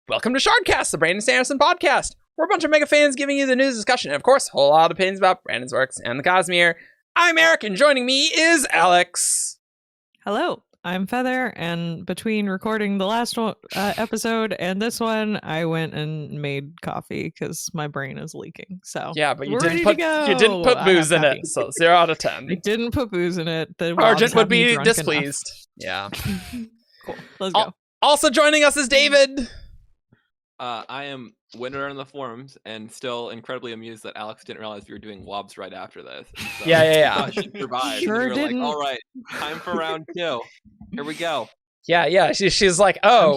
Welcome to Shardcast, the Brandon Sanderson podcast. We're a bunch of mega fans giving you the news discussion and, of course, a whole lot of opinions about Brandon's works and the Cosmere. I'm Eric, and joining me is Alyx. Hello, I'm Feather, and between recording the last episode and this one, I went and made coffee because my brain is leaking. So yeah, but you didn't put booze in it, so 0 out of 10. I didn't put booze in it. The Argent would be drunk displeased. Yeah. Cool. Let's go. Also joining us is David. I am Windrunner on the forums, and still incredibly amused that Alyx didn't realize we were doing WoBs right after this. So Yeah. She survived. Sure and we were didn't. like, all right, time for round 2. Here we go. Yeah. She's like, oh,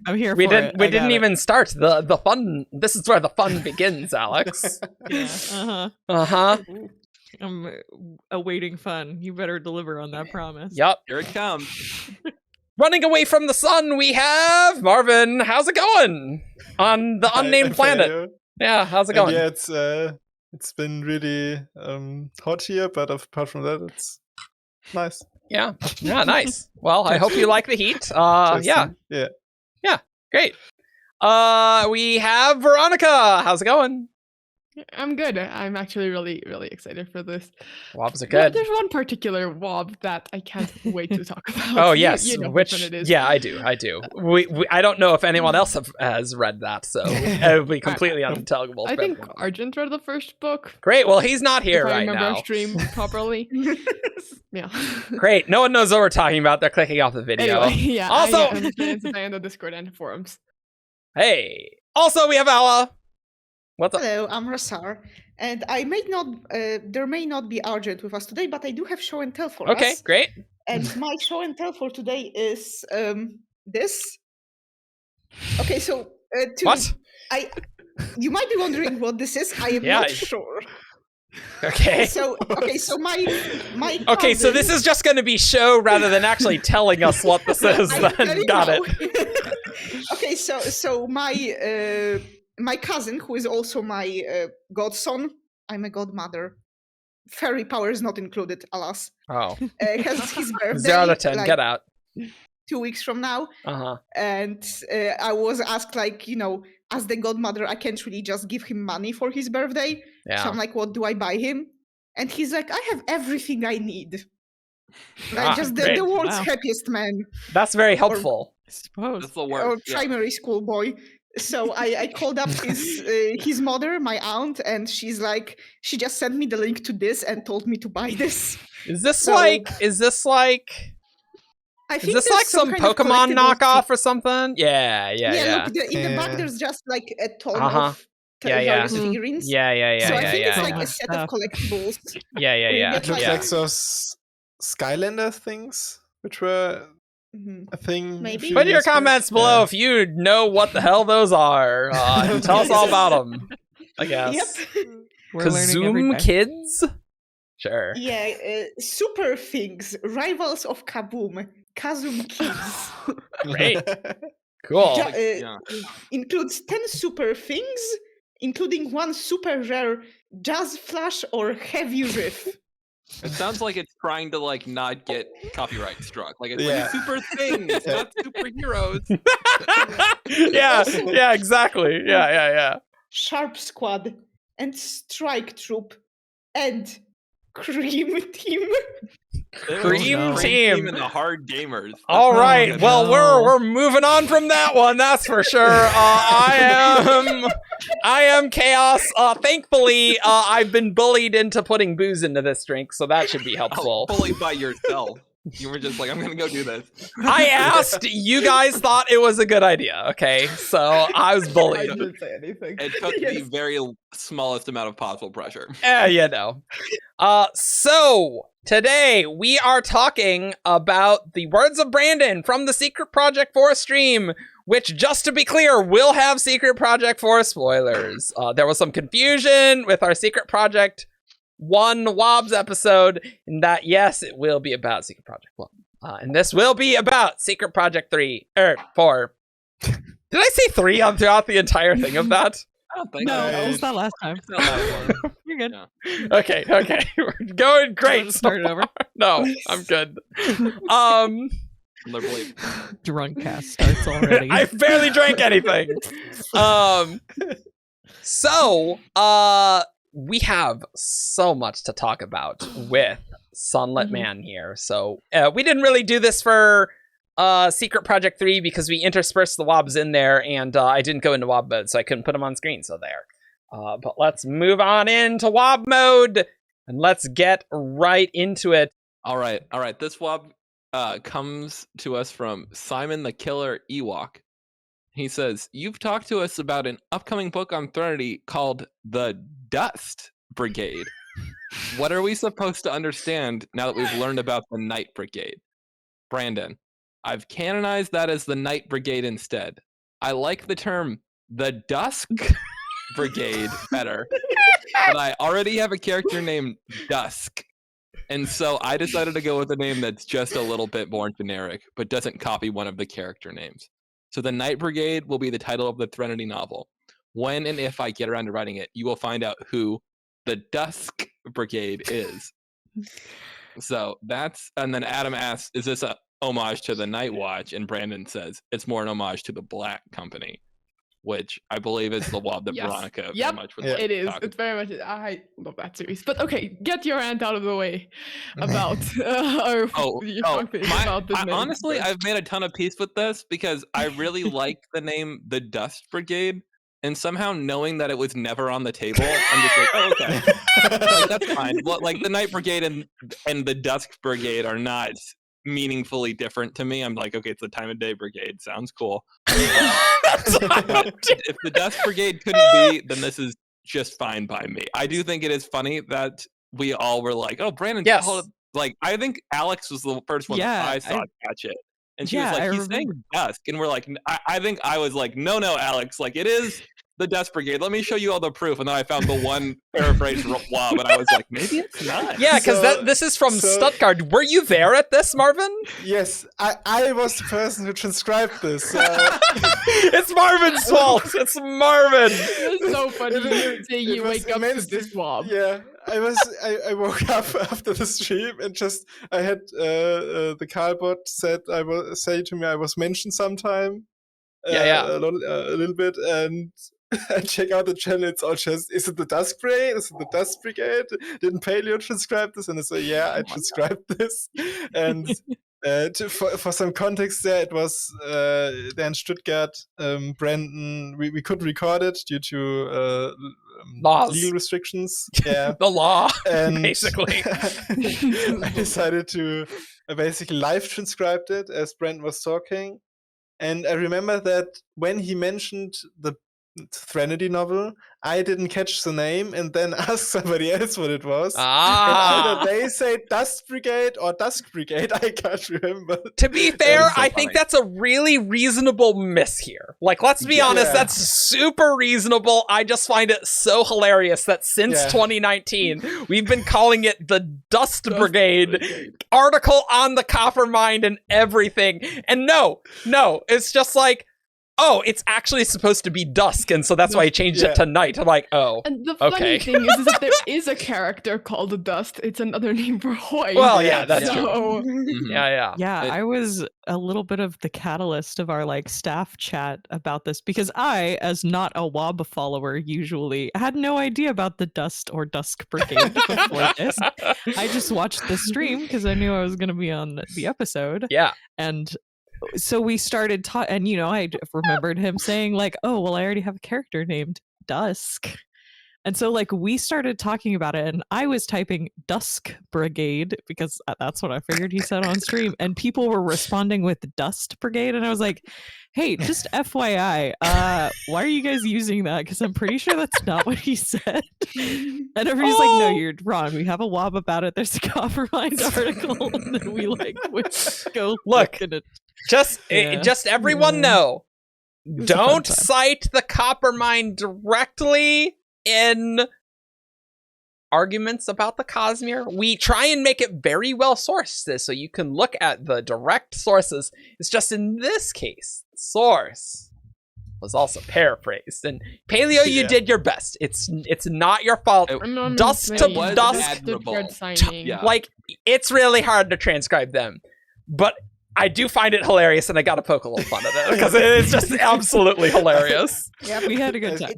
I'm here. we for didn't it. we I got didn't it. even start the fun. This is where the fun begins, Alyx. Yeah. I'm awaiting fun. You better deliver on that promise. Yep. Here it comes. Running away from the sun, we have Marvin. How's it going on the unnamed planet? Paleo. Yeah, how's it going? Yeah, it's been really hot here, but apart from that, it's nice. Yeah, nice. Well, I hope you like the heat. Yeah, great. We have Veronica. How's it going? I'm good. I'm actually really, really excited for this. WoBs are Yeah, good. there's one particular WoB that I can't wait to talk about. Oh yes, you know which one it is. yeah, I do. I don't know if anyone else has read that, so it would be completely unintelligible. I for think everyone. Argent read the first book. Great. Well, he's not here if I right remember now. our stream properly. Yeah. Great. No one knows what we're talking about. They're clicking off the video. Anyway, yeah. Also- I understand today on the Discord and forums. Hey. Also, we have Ala. What's up? Hello, I'm Rasarr, and there may not be Argent with us today, but I do have show and tell for us. Okay, great. And my show and tell for today is this. Okay, so What? you might be wondering what this is. I am Yeah. not sure. Okay. So my Okay, so this is just going to be show rather than actually telling us what this is. Then got it. Okay, so my cousin, who is also my godson, I'm a godmother. Fairy power is not included, alas. Oh. Has his birthday 0 out of 10. like, Get out. 2 weeks from now. Uh-huh. And I was asked, like, as the godmother, I can't really just give him money for his birthday. Yeah. So I'm like, what do I buy him? And he's like, I have everything I need. Like, just great. the world's Wow. happiest man. That's very helpful. I suppose. That's the Or word. Yeah. primary school boy. So I called up his mother, my aunt, and she just sent me the link to this and told me to buy this. Is this So- like I is think this there's like some kind of Pokemon collectible knockoff or something? Yeah. Look, in the back Yeah. there's just like a ton Uh-huh. of Yeah. various figurines. Yeah. So I think it's like Yeah. a set of collectibles. Yeah. It It looks Yeah. like those Skylander things, which were Mhm. a thing. a Maybe. few Put your years back. comments below Yeah. if you know what the hell those are. And tell us all about them. I guess. Yep. We're learning every Kazoom day. Kids? Sure. Yeah, super things, rivals of Kaboom, Kazum Kids. Great. Cool. Yeah. Includes 10 super things, including one super rare jazz flash or heavy riff. It sounds like it's trying to not get copyright struck. Like it's Yeah. like super things, not superheroes. yeah, exactly. Yeah. Sharp Squad, and Strike Troop, and Cream Team. Cream Team. And the hard gamers. All right. That's Well, no. we're moving on from that one. That's for sure. I am Chaos. Thankfully, I've been bullied into putting booze into this drink, so that should be helpful. Fully by yourself. You were just like, I'm gonna go do this. I asked. You guys thought it was a good idea. Okay, so I was I bullied. didn't say anything. It took Yes. the very smallest amount of possible pressure. You know. So today we are talking about the words of Brandon from the Secret Project 4 stream, which, just to be clear, will have Secret Project 4 spoilers. There was some confusion with our Secret Project 1 WoBs episode, in that, yes, it will be about Secret Project 1. And this will be about Secret Project 4. Did I say 3 throughout the entire thing of that? I don't think No, so. it was that last time. It's not that one. You're good. Yeah. Okay. We're going great. Start it over. No, I'm good. Liberally. Drunk cast starts already. I barely drank anything. So, we have so much to talk about with Sunlit Man here. So, we didn't really do this for Secret Project 3 because we interspersed the WoBs in there, and I didn't go into WoB mode, so I couldn't put them on screen. So there. But let's move on into WoB mode, and let's get right into it. All right. This WoB comes to us from Simon the Killer Ewok. He says, "You've talked to us about an upcoming book on Threnody called The Dust Brigade. What are we supposed to understand now that we've learned about the Night Brigade?" Brandon, I've canonized that as the Night Brigade instead. I like the term the Dusk Brigade better, but I already have a character named Dusk. And so I decided to go with a name that's just a little bit more generic, but doesn't copy one of the character names. So the Night Brigade will be the title of the Threnody novel. When and if I get around to writing it, you will find out who the Dusk Brigade is. So that's, and then Adam asks, is this a homage to the Night Watch? And Brandon says, it's more an homage to the Black Company, which I believe is the WoB that Yes. Veronica very Yep, much would Yeah. like It to is. talk It's very much. I love that series. But okay, get your rant out of the way about your talking about this. name. Honestly, I've made a ton of peace with this because I really like the name the Dust Brigade, and somehow knowing that it was never on the table, I'm just like, oh, okay, like, that's fine. Well, like the Night Brigade and the Dusk Brigade are not meaningfully different to me. I'm like, okay, it's the Time of Day Brigade. Sounds cool. But if the Dust Brigade couldn't be, then this is just fine by me. I do think it is funny that we all were like, oh, Brandon, Yes. like, I think Alyx was the first one Yeah, I saw catch it. And she was Yeah, like, I he's saying Dusk. And we're like, I think I was like, no, Alyx, like, it is the Dust Brigade. Let me show you all the proof. And then I found the one paraphrase WoB, and I was like, maybe it's not. Yeah, because So- this is from so- Stuttgart. Were you there at this, Marvin? Yes, I was the person who transcribed this. It's Marvin's fault. It's Marvin. It's so funny It you was wake up to immense- this WoB. Yeah, I woke up after the stream and just I had the Carlbot said I will say to me I was mentioned sometime. Yeah. A little bit, and I check out the channel. It's all just, is it the Dusk Brigade? Is it the Dust Brigade? Didn't Paleo transcribe this? And I say, yeah, I transcribed this. And for some context there, it was there in Stuttgart, Brandon, we couldn't record it due to Laws. legal restrictions. Yeah. The law, And basically. I decided to basically live transcribed it as Brent was talking. And I remember that when he mentioned the Threnody novel, I didn't catch the name and then asked somebody else what it was. And Ah. either they say Dust Brigade or Dusk Brigade, I can't remember. To be fair, so I think funny. that's a really reasonable miss here. Like, let's be honest, Yeah. that's super reasonable. I just find it so hilarious that since Yeah. 2019, we've been calling it the Dust Brigade, article on the copper mine and everything. And no, it's just like, oh, it's actually supposed to be dusk, and so that's why I changed it to night. I'm like, oh. And the funny Okay. thing is that there is a character called the Dust. It's another name for Hoid. Well, yeah, that's Yeah. true. so, Mhm. Yeah. Yeah, It- I was a little bit of the catalyst of our like staff chat about this because I, as not a WoB follower usually, had no idea about the Dust or Dusk Brigade before this. I just watched the stream because I knew I was going to be on the episode. Yeah. And so we started and I remembered him saying like, oh, well, I already have a character named Dusk. And so like we started talking about it and I was typing Dusk Brigade because that's what I figured he said on stream, and people were responding with Dust Brigade, and I was like, hey, just FYI, why are you guys using that? Because I'm pretty sure that's not what he said. And everybody's like, no, you're wrong. We have a WoB about it. There's a Coppermind article that we like would go Look, and it. Just Yeah. just everyone Yeah. know, was a fun don't time. cite the copper mine directly in arguments about the Cosmere. We try and make it very well sourced, so you can look at the direct sources. It's just in this case, the source was also paraphrased. And Paleo, you Yeah. did your best. It's not your fault. It- Dust to It was dust. admirable. Signing. Yeah. Like, it's really hard to transcribe them. But I do find it hilarious, and I gotta poke a little fun at it because it's just absolutely hilarious. Yeah, we had a good time.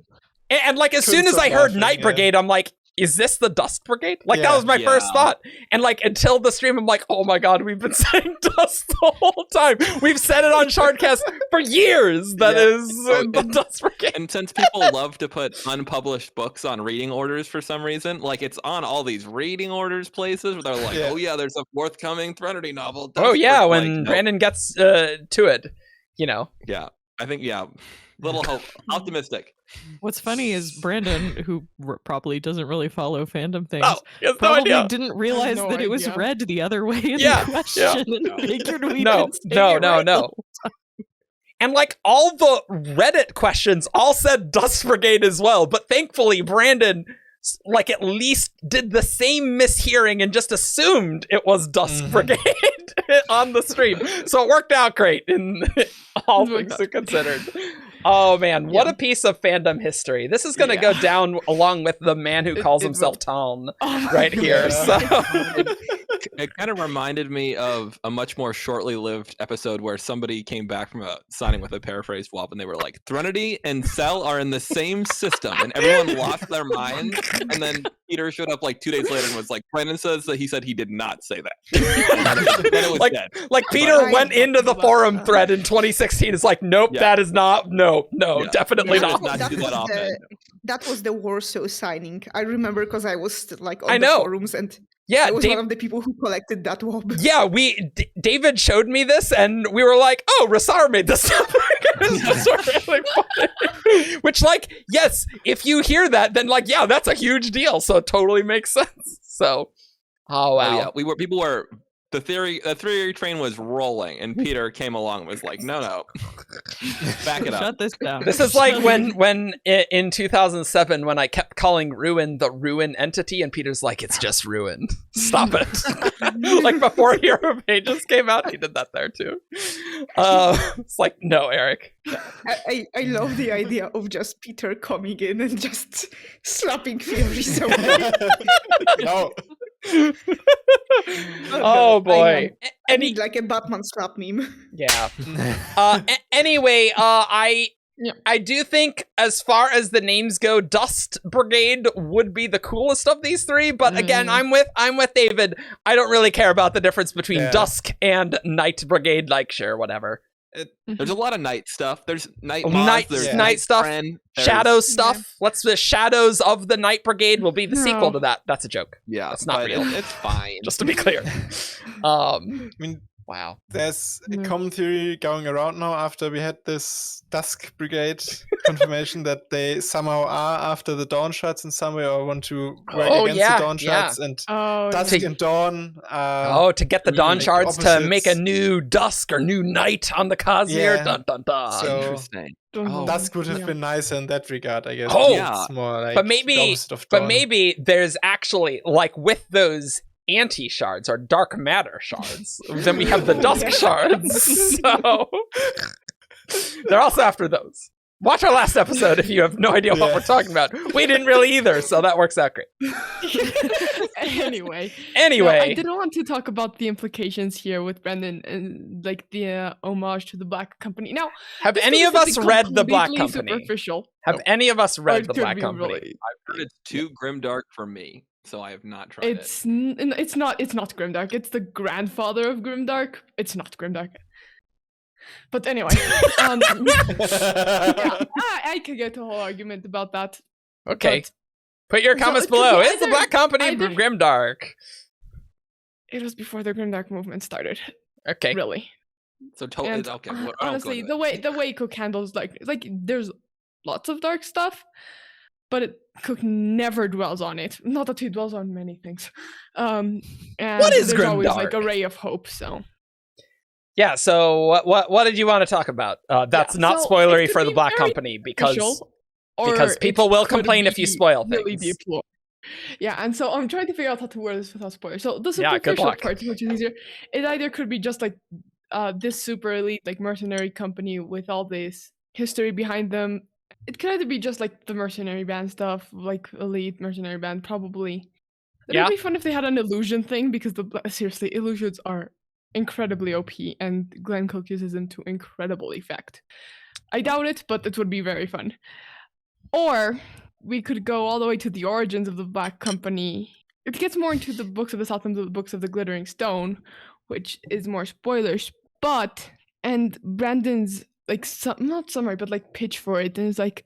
And like as soon as I heard Night Brigade, I'm like, is this the Dust Brigade? Like that was my first thought. And like until the stream, I'm like, oh my god, we've been saying Dust the whole time. We've said it on Shardcast for years. That is the Dust Brigade. And since people love to put unpublished books on reading orders for some reason, like it's on all these reading orders places where they're like, oh yeah, there's a forthcoming Threnody novel. Oh yeah, when Brandon gets to it, you know. Yeah, I think little hope, optimistic. What's funny is Brandon, who probably doesn't really follow fandom things, probably didn't realize that it was read the other way in the question. And figured we no. And like all the Reddit questions all said Dust Brigade as well, but thankfully Brandon like at least did the same mishearing and just assumed it was Dust Brigade on the stream. So it worked out great in all things considered. Oh man, what a piece of fandom history. This is going to go down along with the man who calls himself Taln right here. So it kind of reminded me of a much more shortly lived episode where somebody came back from signing with a paraphrased WoB and they were like, Threnody and Cell are in the same system, and everyone lost their minds. And then Peter showed up like 2 days later and was like, Brandon says that he said he did not say that. Then it was dead. Like Peter went into the forum thread in 2016. It's like, nope, that is not, definitely not. That was the Warsaw signing. I remember because I was like on the forums and I was one of the people who collected that WoB. Yeah, David showed me this and we were like, oh, Rasarr made this up. It's just really funny. Which like, yes, if you hear that, then like, yeah, that's a huge deal. So it totally makes sense. So, oh wow. Oh, yeah, people were, the theory train was rolling, and Peter came along and was like, no, back it up. Shut this down. This is like when in 2007, when I kept calling Ruin the Ruin entity, and Peter's like, it's just Ruin. Stop it. Like before Hero Pages came out, he did that there too. It's like, no, Eric. I love the idea of just Peter coming in and just slapping Fury so much. No. Oh boy. I need like a Batman slap meme. Yeah. Anyway, I do think as far as the names go, Dust Brigade would be the coolest of these three, but again, I'm with David. I don't really care about the difference between Dusk and Night Brigade, like sure, whatever. There's a lot of night stuff. There's night stuff, friend, shadow stuff. What's the Shadows of the Night Brigade will be the sequel to that. That's a joke. Yeah, it's not real. It's fine. Just to be clear. I mean, wow. There's a common theory going around now after we had this Dusk Brigade confirmation that they somehow are after the Dawnshards in some way or want to work against the Dawnshards and Dusk and Dawn. To get the Dawnshards to make a new Dusk or new Night on the Cosmere. Yeah. Dun, dun, dun. So interesting. Dusk would have been nicer in that regard, I guess. Oh, it's more like but maybe there's actually like with those anti-shards or dark matter shards, then we have the Dusk shards. So they're also after those. Watch our last episode if you have no idea what we're talking about. We didn't really either, so that works out great. Anyway, I did want to talk about the implications here with Brandon and like the homage to the Black Company. Now, have any of us read the Black Company? Superficial. Have any of us read the Black Company? I've heard it's too grimdark for me, so I have not tried it. It's not grimdark. It's the grandfather of grimdark. It's not grimdark. But anyway, I could get a whole argument about that. Okay, put your comments below. Is the Black Company grimdark? It was before the grimdark movement started. Okay, really. So totally okay. Honestly, the way Cook handles like there's lots of dark stuff, but Cook never dwells on it. Not that he dwells on many things. And what is there's grimdark? Always like a ray of hope. So. Yeah, so what did you want to talk about? That's not spoilery for the Black Company because people will complain if you spoil things. Yeah, and so I'm trying to figure out how to word this without spoilers. So the superficial part, which is easier, it either could be just like this super elite like mercenary company with all this history behind them. It could either be just like the mercenary band stuff, like elite mercenary band, probably. It would be fun if they had an illusion thing because seriously, illusions are incredibly OP, and Glenn Cook uses them to incredible effect. I doubt it, but it would be very fun. Or we could go all the way to the origins of the Black Company. It gets more into the Books of the South and the Books of the Glittering Stone, which is more spoilers, and Brandon's like not summary, but like pitch for it, and it's like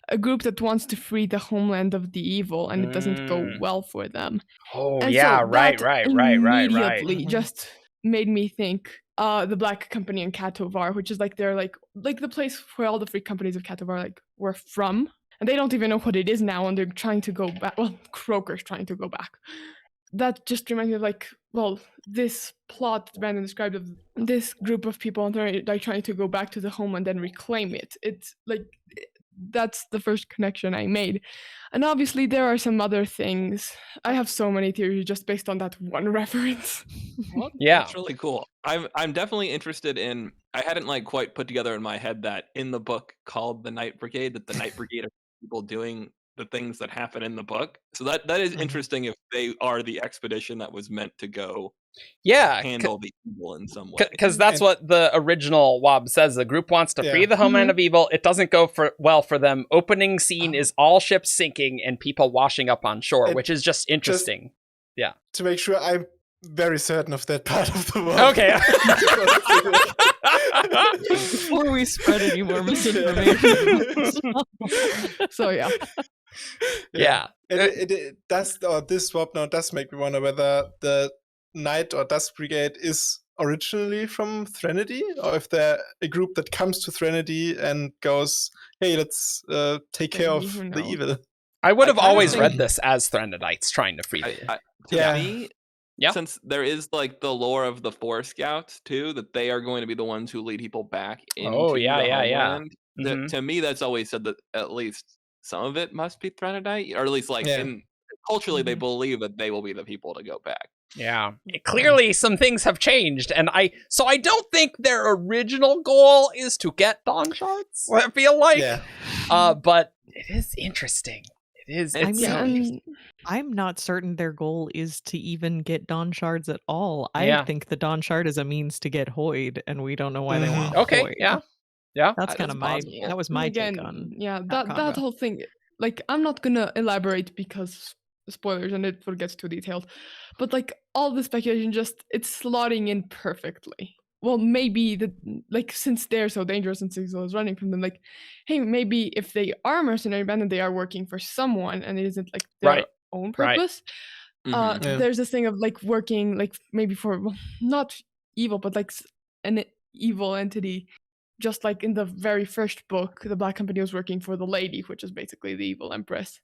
a group that wants to free the homeland of the evil, and it doesn't go well for them. Oh, and yeah, so right. immediately just made me think the Black Company in Katovar, which is like they're like the place where all the free companies of Katovar like were from, and they don't even know what it is now, and they're trying to go back. Well, Croker's trying to go back. That just reminds me of like, well, this plot that Brandon described of this group of people and they're like trying to go back to the home and then reclaim it. It's like that's the first connection I made. And obviously there are some other things. I have so many theories just based on that one reference. Well, yeah, that's really cool. I'm definitely interested in. I hadn't like quite put together in my head that in the book called the Night Brigade, that the Night Brigade are people doing the things that happen in the book. So that is interesting if they are the expedition that was meant to go handle the evil in some way. Because that's what the original WoB says. The group wants to free the homeland of evil. It doesn't go well for them. Opening scene is all ships sinking and people washing up on shore, which is just interesting. To make sure, I'm very certain of that part of the world. Okay. Before we spread any more misinformation. So yeah. It does, or this swap now does make me wonder whether the Night or Dusk Brigade is originally from Threnody, or if they're a group that comes to Threnody and goes, hey, let's take care of the evil. I would have always read this as Threnodites trying to free them. To me, since there is like the lore of the Four Scouts too, that they are going to be the ones who lead people back into the homeland. To me, that's always said that at least some of it must be Threnodite, or at least like culturally they believe that they will be the people to go back. Yeah, clearly some things have changed, and I don't think their original goal is to get Dawnshards. I feel like, but it is interesting. It is. I'm not certain their goal is to even get Dawnshards at all. I think the Dawnshard is a means to get Hoid, and we don't know why they want Hoid. That's kind of that was my take on. That whole thing. Like, I'm not gonna elaborate because spoilers and it gets too detailed, but like all the speculation it's slotting in perfectly. Well, maybe since they're so dangerous and Sigzil is running from them, like, hey, maybe if they are mercenary band and they are working for someone and it isn't like their own purpose, there's this thing of like working like maybe for not evil, but like an evil entity. Just like in the very first book, the Black Company was working for the Lady, which is basically the evil empress.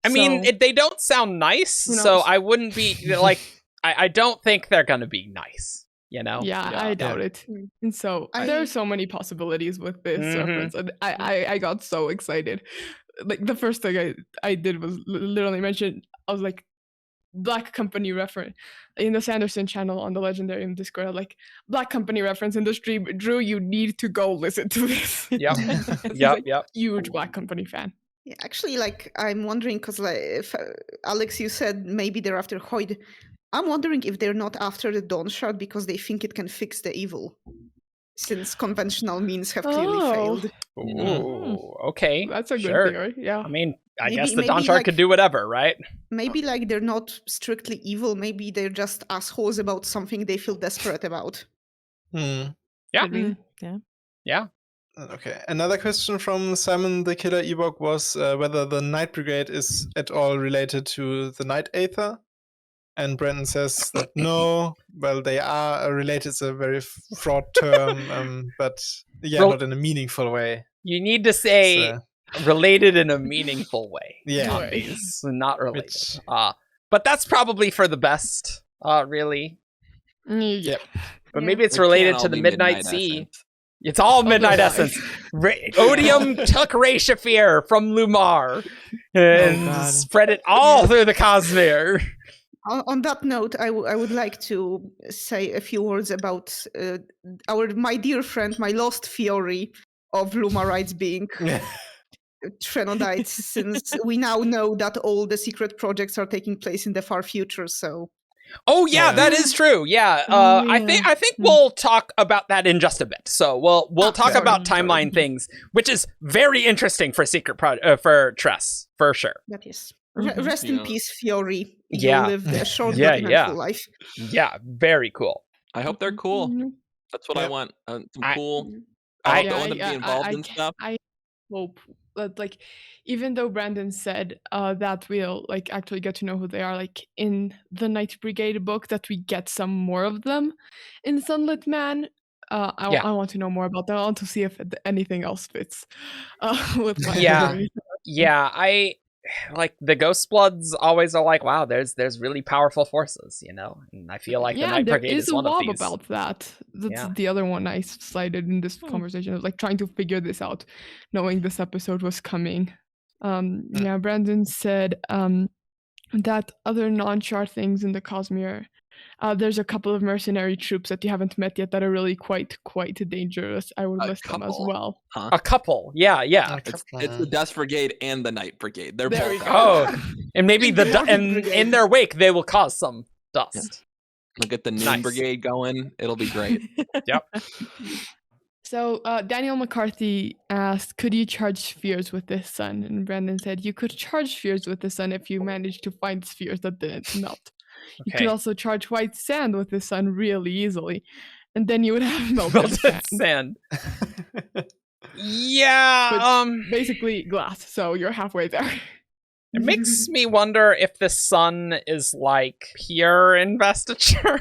I mean, they don't sound nice, so I wouldn't be like. I don't think they're gonna be nice. You know? Yeah, I doubt it. And so there are so many possibilities with this reference. And I got so excited. Like the first thing I did was literally mention. I was like, Black Company reference in the Sanderson channel on the Legendarium Discord, like Black Company reference in the stream. Drew, you need to go listen to this. Yep. Huge Black Company fan. Yeah, actually, like I'm wondering because, like, if Alyx, you said maybe they're after Hoid. I'm wondering if they're not after the Dawnshard because they think it can fix the evil, since conventional means have clearly failed. Ooh, okay, that's a good theory. Yeah, I mean, I guess the Dawnshard could do whatever, right? Maybe like they're not strictly evil. Maybe they're just assholes about something they feel desperate about. Yeah. Okay. Another question from Simon the Killer Ewok was whether the Night Brigade is at all related to the Night Aether. And Brandon says that no, well, they are related. It's a very fraught term, but not in a meaningful way. You need to say related in a meaningful way. Yeah. Not related. But that's probably for the best, really. Yep. But maybe it's related to the Midnight Sea. Essence. It's all Midnight Essence. Odium took Rashafir from Lumar and spread it all through the Cosmere. On that note, I would like to say a few words about my dear friend, my lost theory of Lumarites being Threnodites, since we now know that all the secret projects are taking place in the far future. So, Oh yeah, Yeah. that is true. Yeah, Oh, I yeah. think we'll talk about that in just a bit. So we'll talk sorry, about sorry. timeline things, which is very interesting for for Tress for sure. That is. Mhm. Rest in Yeah. peace, Fury. Yeah. You lived a short Yeah, but eventful yeah. life. Yeah, very cool. I hope they're cool. Mhm. That's what I Yeah. want. Some I- cool. I- I hope they want to be involved in stuff. I hope that, like, even though Brandon said that we'll like actually get to know who they are, like in the Night Brigade book, that we get some more of them in Sunlit Man. I want to know more about them. I want to see if anything else fits with my Yeah. story. Yeah, I like the Ghost Bloods always are like, wow, there's really powerful forces, you know, and I feel like the Night there Brigade is is a one of WoB these. about that. That's Yeah. the other one I cited in this conversation. Like trying to figure this out, knowing this episode was coming. Yeah, Brandon said that other non-shard things in the Cosmere. There's a couple of mercenary troops that you haven't met yet that are really quite dangerous. I would A list them as couple? well. Huh? A couple, yeah. It's the Dust Brigade and the Night Brigade. They're There we both go. out. Oh, and maybe and in their wake they will cause some dust. Look at the Noon Nice. Brigade going. It'll be great. So Daniel McCarthy asked, could you charge spheres with this sun? And Brandon said, you could charge spheres with the sun if you managed to find spheres that didn't melt. You could Okay. also charge white sand with the sun really easily. And then you would have melted Melted sand. sand. Yeah, Basically glass, so you're halfway there. it makes me wonder if the sun is like pure investiture,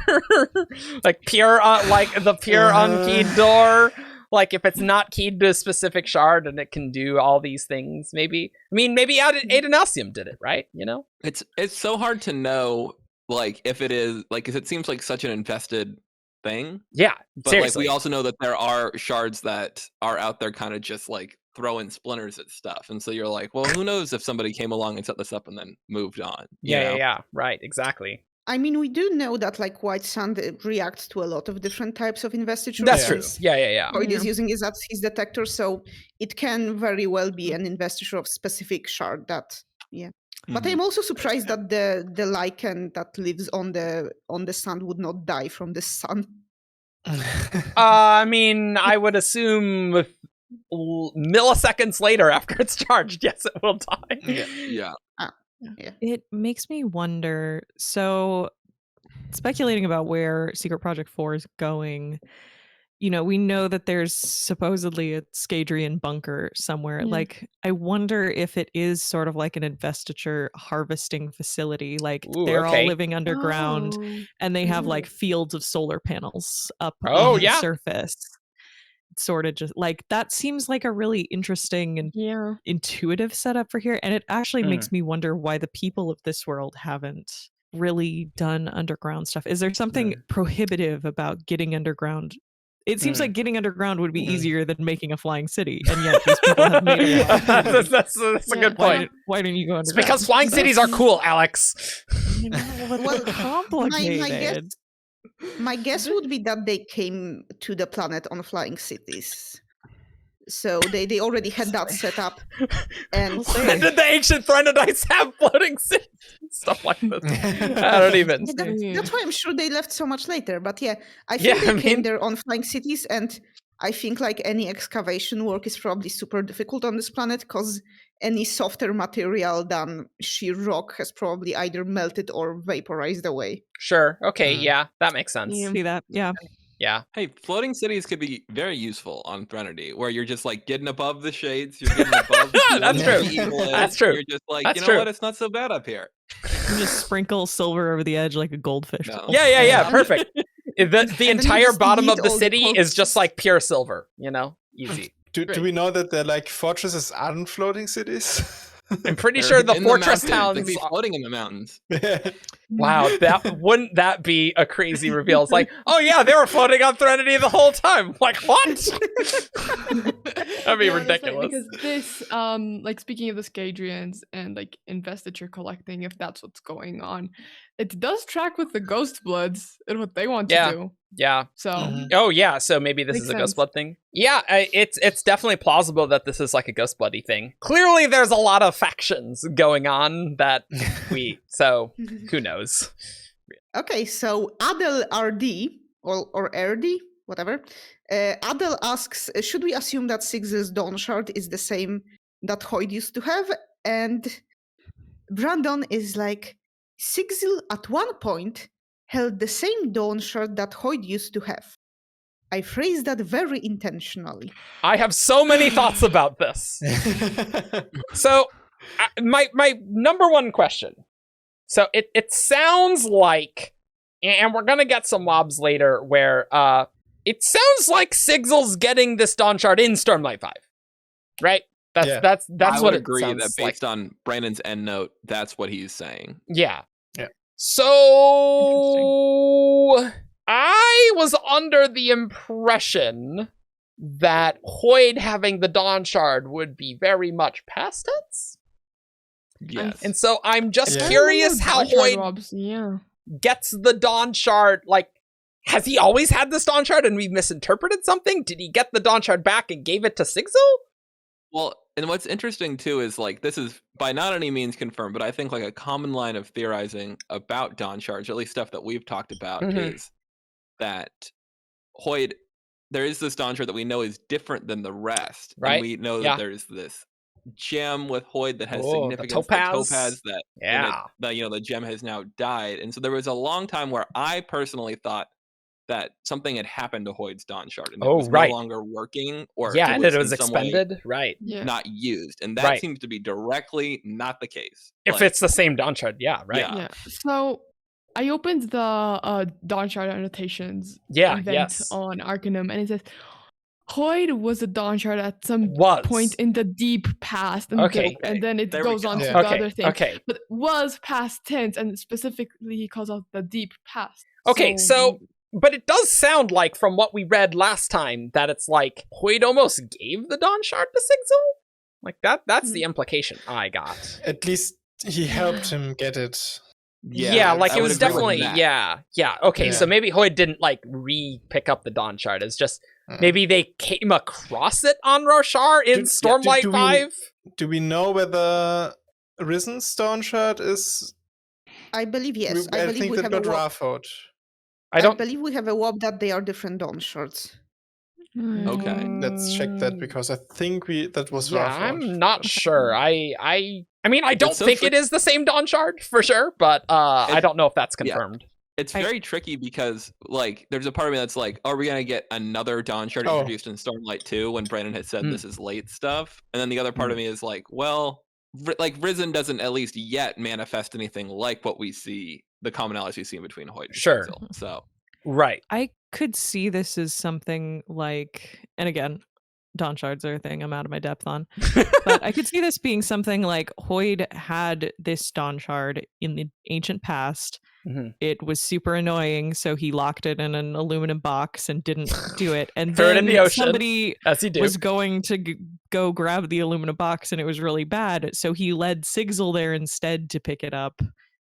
like pure, like the pure unkeyed door. Like if it's not keyed to a specific shard and it can do all these things, maybe. I mean, maybe Adenalcium did it, right? You know? It's so hard to know, like, if it is like, because it seems like such an infested thing. Yeah, But seriously. like, we also know that there are shards that are out there, kind of just like throwing splinters at stuff, and so you're like, well, who knows if somebody came along and set this up and then moved on? you know? Yeah, right, exactly. I mean, we do know that like white sand reacts to a lot of different types of investiture. That's true. since Yeah. Hoid is using his detector, so it can very well be an investiture of specific shard. But I'm also surprised that the lichen that lives on the sand would not die from the sun. I mean, I would assume with milliseconds later after it's charged, yes, it will die. Yeah. It makes me wonder. So, speculating about where Secret Project 4 is going, you know, we know that there's supposedly a Scadrian bunker somewhere. Yeah. Like, I wonder if it is sort of like an investiture harvesting facility. Like, Ooh, they're okay. all living underground Oh. and they have Ooh. like fields of solar panels up Oh, on the yeah. surface. Sort of just like that seems like a really interesting and Yeah. intuitive setup for here, and it actually makes me wonder why the people of this world haven't really done underground stuff. Is there something prohibitive about getting underground? It seems like getting underground would be easier than making a flying city, and yet these people have made it. that's a good point. Why didn't you go It's underground? because flying cities are cool, Alex. Well, Complicated. My guess would be that they came to the planet on flying cities. So they already had that set up. And And did the ancient Threnodites have floating cities? Stuff like this. I don't even. that's why I'm sure they left so much later. But yeah, I think they came there on flying cities, and I think like any excavation work is probably super difficult on this planet because any softer material than sheer rock has probably either melted or vaporized away. Sure. Okay. Yeah, that makes sense. See that? Yeah. Yeah. Hey, floating cities could be very useful on Threnody, where you're just like getting above the shades, you're getting above That's where true. the evil is, That's true. You're just like, That's you know true. what? It's not so bad up here. You just sprinkle silver over the edge like a goldfish. No. Yeah. Perfect. The entire just bottom of delete the all the city is corpses. just like pure silver. You know, easy. Do we know that they're like fortresses aren't floating cities? I'm pretty They're sure the in fortress mountains. They'd towns. be floating in the mountains. Wow, wouldn't that be a crazy reveal? It's like, oh yeah, they were floating on Threnody the whole time. Like what? That'd be Yeah, that's ridiculous. right, because this, like speaking of the Scadrians and like investiture collecting, if that's what's going on, it does track with the Ghost Bloods and what they want Yeah. to do. Yeah. So Oh yeah. So maybe this Makes is a sense. Ghost Blood thing. Yeah, it's definitely plausible that this is like a Ghost Bloody thing. Clearly, there's a lot of factions going on that so who knows? Okay, so Adel RD or RD, whatever. Adel asks, should we assume that Sigzil's Dawnshard is the same that Hoid used to have? And Brandon is like, Sigzil at one point held the same Dawnshard that Hoid used to have. I phrased that very intentionally. I have so many thoughts about this. So, my number one question. So it sounds like, and we're gonna get some WoBs later, where it sounds like Sigzil's getting this Dawnshard in Stormlight 5, right? That's I what would it agree sounds that based like. on Brandon's end note, that's what he's saying. Yeah. Yeah. So I was under the impression that Hoid having the Dawnshard would be very much past tense. Yes. And so I'm just Yeah. curious how Hoid Yeah. gets the Dawnshard. Like, has he always had this Dawnshard and we misinterpreted something? Did he get the Dawnshard back and gave it to Sigzil? Well, and what's interesting too is like this is by not any means confirmed, but I think like a common line of theorizing about Dawnshards, or at least stuff that we've talked about, is that Hoid, there is this Dawnshard that we know is different than the rest, Right. And we know that there's this gem with Hoid that has significance. The topaz that the gem has now died, and so there was a long time where I personally thought that something had happened to Hoid's Dawnshard and it was no longer working, or and it was in some way expended, right? not used, and that seems to be directly not the case. If it's the same Dawnshard, Yeah. So I opened the Dawnshard annotations event on Arcanum, and it says Hoid was a Dawnshard at some point in the deep past, and then it goes on to the other thing. But was past tense, and specifically he calls out the deep past. But it does sound like, from what we read last time, that it's like Hoid almost gave the Dawnshard to Sigzil? Like, that's the implication I got. At least he helped him get it. Yeah, like it was definitely, so maybe Hoid didn't, like, re-pick up the Dawnshard. It's just, maybe they came across it on Rasarr in Stormlight 5? Do we know whether Risen's Dawnshard is... I believe yes. I think we that have got a Rafford. I believe we have a WoB that they are different Dawnshards. Okay, let's check that, because I think that was Rafford. I'm not sure. I mean, I don't think it is the same Dawnshard for sure, but I don't know if that's confirmed. It's very tricky because, like, there's a part of me that's like, are we going to get another Dawnshard introduced in Stormlight 2 when Brandon had said this is late stuff? And then the other part of me is like, well, like, Risen doesn't at least yet manifest anything like what we see, the commonalities we see in between Hoid and Sigzil. So, I could see this as something like, and again, Dawnshards are a thing I'm out of my depth on, but I could see this being something like Hoid had this Dawnshard in the ancient past. It was super annoying, so he locked it in an aluminum box and didn't do it. And Threw it then in the ocean, somebody was going to go grab the aluminum box, and it was really bad. So he led Sigzil there instead to pick it up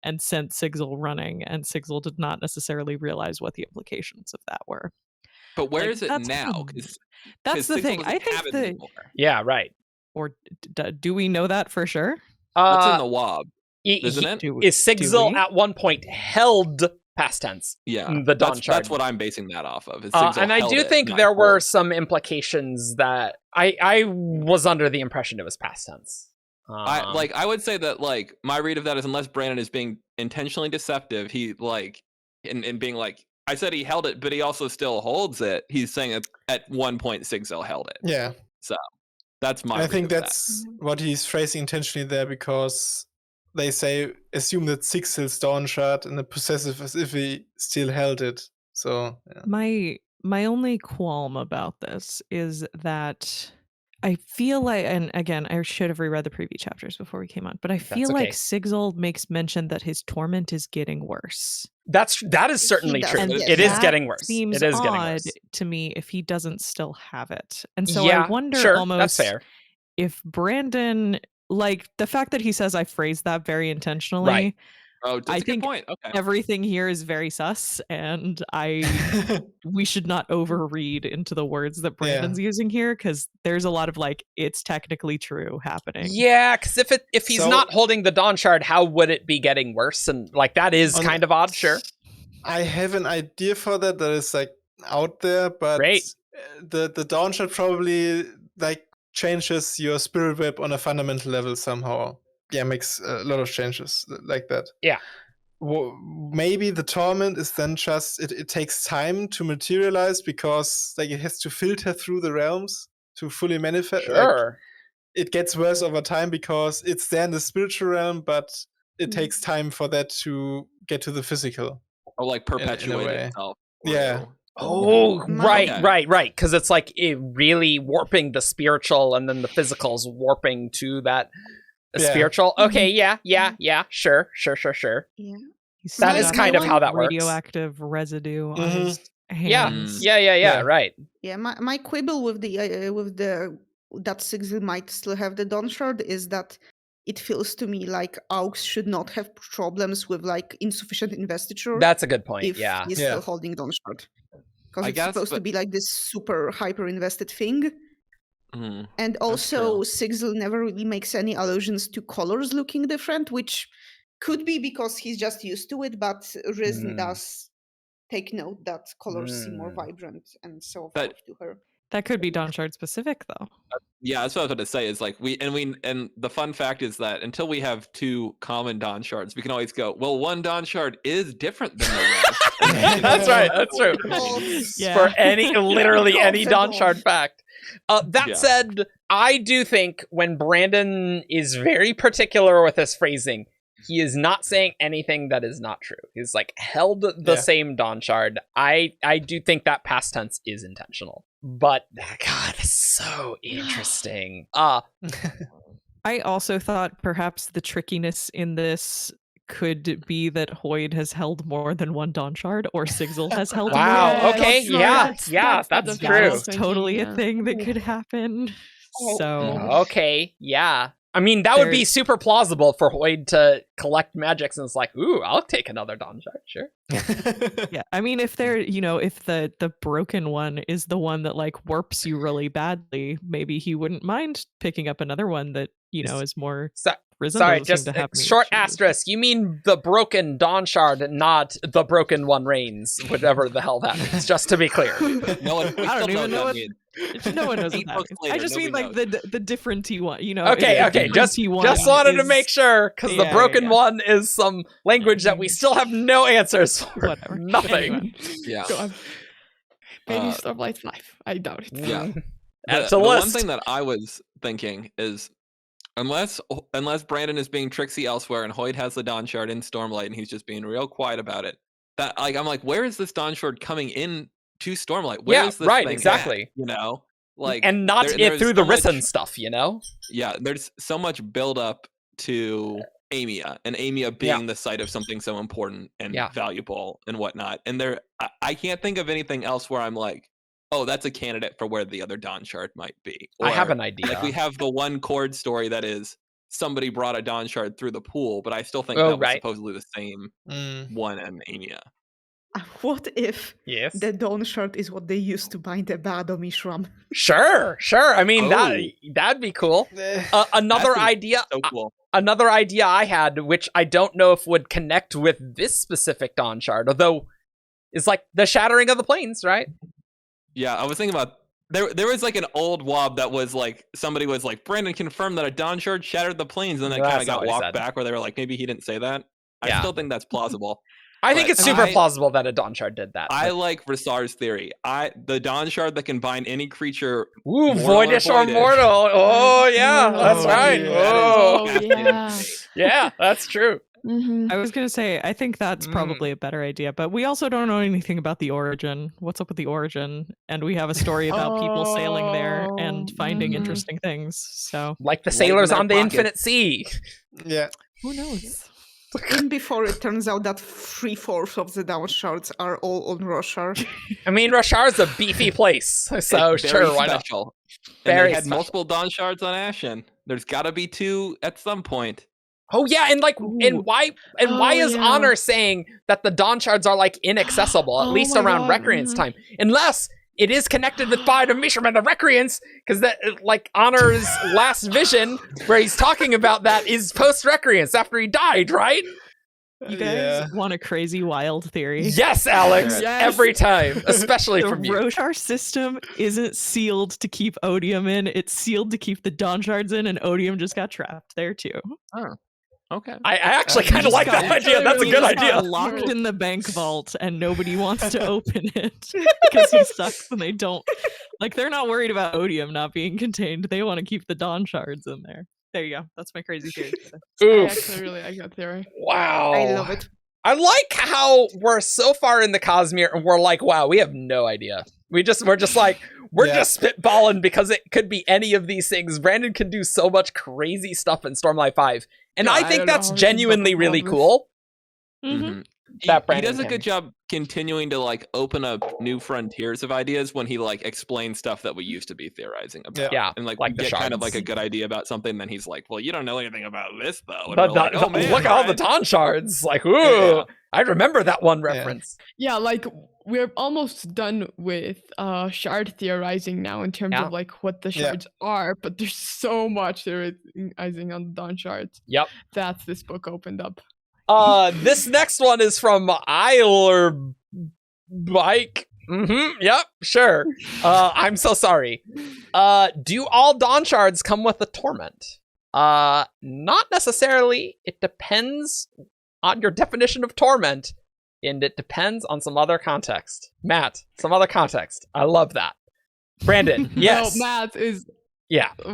and sent Sigzil running. And Sigzil did not necessarily realize what the implications of that were. But where is it now? That's the thing. I think Or do we know that for sure? What's in the WoB? Isn't it? Is Sigzil at one point held past tense? Yeah, the Dawnshard. That's what I'm basing that off of. And I do think there were some implications that I was under the impression it was past tense. I would say that, like, my read of that is, unless Brandon is being intentionally deceptive, he like in being like, I said he held it, but he also still holds it. He's saying that at one point Sigzil held it. Yeah. So that's my. I think that's what he's phrasing intentionally there, because they say assume that Sigzil's Dawnshard and the possessive as if he still held it. So my only qualm about this is that I feel like, and again, I should have reread the preview chapters before we came on, but I feel like Sigzil makes mention that his torment is getting worse. That is certainly true. It is getting worse. Seems it is odd getting worse to me if he doesn't still have it. And so I wonder almost if Brandon, like the fact that he says I phrased that very intentionally, Oh, that's I a good think point. Okay. everything here is very sus, and we should not overread into the words that Brandon's using here, because there's a lot of like, it's technically true happening. Yeah, because if he's not holding the Dawnshard, how would it be getting worse? And like that is kind of odd, sure. I have an idea for that is like out there, but the Dawnshard probably like changes your spirit web on a fundamental level somehow. Yeah, makes a lot of changes like that. Yeah. Well, maybe the Torment is then just it takes time to materialize because like it has to filter through the realms to fully manifest. Sure. Like, it gets worse over time because it's there in the spiritual realm, but it takes time for that to get to the physical. Or like perpetuate itself. Yeah. Oh, right. Because it's like it really warping the spiritual, and then the physical's warping to that spiritual. Okay, yeah. Sure. Yeah. That is kind of how that works. Radioactive residue on his hands. Yeah, right. Yeah, my quibble with the that Sigzil might still have the Dawnshard is that it feels to me like Aux should not have problems with like insufficient investiture. That's a good point. If he's still holding Dawnshard, because it's supposed to be like this super hyper invested thing. And also Sigzil never really makes any allusions to colors looking different, which could be because he's just used to it, but Risen does take note that colors seem more vibrant and so forth to her. That could be Dawnshard specific, though. Yeah, that's what I was going to say. Is like and the fun fact is that until we have two common Dawnshards, we can always go, well, one Dawnshard is different than the rest. That's right. That's true. For literally any Dawnshard fact. That said, I do think when Brandon is very particular with his phrasing, he is not saying anything that is not true. He's like held the same Dawnshard. I do think that past tense is intentional. But God, it's so interesting. I also thought perhaps the trickiness in this could be that Hoid has held more than one Dawnshard, or Sigzil has held more. Wow. Okay. That's true. That's totally a thing that could happen. So okay. Yeah. I mean, that would be super plausible for Hoid to collect magics, and it's like, ooh, I'll take another Dawnshard, sure. Yeah, I mean, if they're, if the broken one is the one that like warps you really badly, maybe he wouldn't mind picking up another one that is more. Sorry, just short asterisk. You mean the broken Dawnshard, not the broken one reigns, whatever the hell that means. Just to be clear. No one. I don't even know what that means. No one knows what that means. I just mean like the different T1. Okay. Just wanted to make sure, because the broken one is some language that we still have no answers for. Whatever. Nothing. Yeah. Maybe Stormlight's knife. I doubt it. Yeah. The one thing that I was thinking is, unless Brandon is being tricksy elsewhere and Hoid has the Dawnshard in Stormlight and he's just being real quiet about it, that like I'm like, where is this Dawnshard coming in to Stormlight? Where is this thing exactly. At, like, and not through the Risen stuff, Yeah, there's so much build up to Amia, and Amia being the site of something so important and valuable and whatnot. And I can't think of anything else where I'm like, oh, that's a candidate for where the other Dawnshard might be. Or, I have an idea. Like we have the one chord story that is somebody brought a Dawnshard through the pool, but I still think that was supposedly the same one in Amia. What if the Dawnshard is what they used to bind the Bado Mishram? Sure. I mean, that'd be cool. Another idea. So cool. Another idea I had, which I don't know if would connect with this specific Dawnshard, although is like the shattering of the planes, right? Yeah, I was thinking about there was like an old WoB that was like somebody was like, Brandon confirmed that a Dawnshard shattered the planes, and then kind of got walked back where they were like, maybe he didn't say that. I still think that's plausible. I think it's super plausible that a Dawnshard did that. I like Rasarr's theory. The Dawnshard that can bind any creature. Ooh, voidish or mortal. Oh yeah, that's right. Yeah, that's true. I was gonna say, I think that's probably a better idea, but we also don't know anything about the origin. What's up with the origin? And we have a story about people sailing there and finding interesting things. So, like the sailors on the Infinite Sea. Yeah. Who knows? Even before it turns out that 3/4 of the Dawnshards are all on Rasarr. I mean, Rasarr's a beefy place, so sure, why not? Very special. They had multiple Dawnshards on Ashen. There's got to be two at some point. Oh yeah, and like, and why is Honor saying that the Dawnshards are like inaccessible, at least around Recreance time, unless it is connected with Bide of Mishram and the Recreance, because that like Honor's last vision where he's talking about that is post Recreance after he died, right? You guys want a crazy wild theory? Yes, Alyx. Yes. Every time, especially from you. The Rasarr system isn't sealed to keep Odium in; it's sealed to keep the Dawnshards in, and Odium just got trapped there too. Oh. Okay. I actually kind of like that idea. That's a good idea. Locked in the bank vault, and nobody wants to open it because he sucks, and they don't. Like, they're not worried about Odium not being contained. They want to keep the Dawnshards in there. There you go. That's my crazy theory. I actually really like that theory. Wow. I love it. I like how we're so far in the Cosmere, and we're like, wow, we have no idea. We're just like, we're just spitballing because it could be any of these things. Brandon can do so much crazy stuff in Stormlight 5. And I think that's genuinely really cool. Mm-hmm. He does a good job continuing to like open up new frontiers of ideas when he like explains stuff that we used to be theorizing about. Yeah, and like the get shards. kind of like a good idea about something, then he's like, "Well, you don't know anything about this, though." But look at all the Dawnshards. Like, ooh, I remember that one reference. Yeah, like we're almost done with shard theorizing now in terms of like what the shards are, but there's so much theorizing on the Dawnshards. Yep, that's this book opened up. This next one is from Eiler Bike. Yep, sure. I'm so sorry. Do all Dawnshards come with a torment? Not necessarily. It depends on your definition of torment, and it depends on some other context. Matt, some other context. I love that. Brandon, yes. No, Matt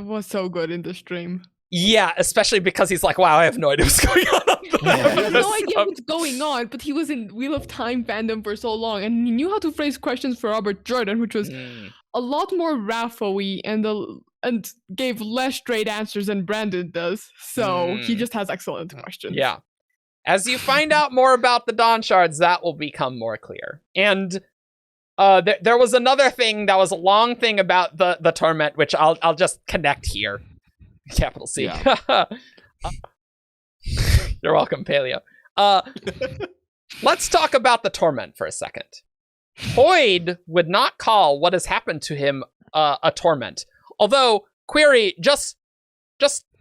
was so good in the stream. Yeah, especially because he's like, wow, I have no idea what's going on. He has no idea what's going on, but he was in Wheel of Time fandom for so long, and he knew how to phrase questions for Robert Jordan, which was a lot more Raffo-y and gave less straight answers than Brandon does. So he just has excellent questions. Yeah. As you find out more about the Dawnshards, that will become more clear. And there was another thing that was a long thing about the Torment, which I'll just connect here. Capital C. Yeah. You're welcome, Paleo. Let's talk about the Torment for a second. Hoid would not call what has happened to him a torment. Although, query, just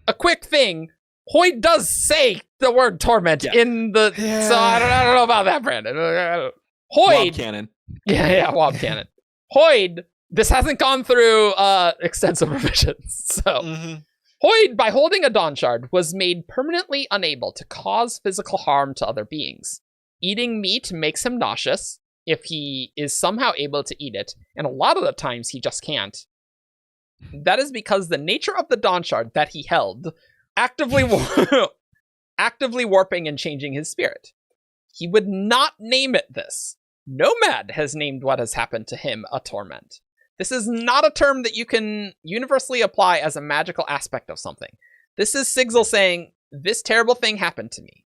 a quick thing, Hoid does say the word torment in the... Yeah. So I don't know about that, Brandon. Hoid... Wob canon. Yeah, Wob canon. Hoid, this hasn't gone through extensive revisions, so... Hoid, by holding a Dawnshard, was made permanently unable to cause physical harm to other beings. Eating meat makes him nauseous if he is somehow able to eat it, and a lot of the times he just can't. That is because the nature of the Dawnshard that he held actively warping and changing his spirit. He would not name it this. Nomad has named what has happened to him a torment. This is not a term that you can universally apply as a magical aspect of something. This is Sigzil saying, this terrible thing happened to me.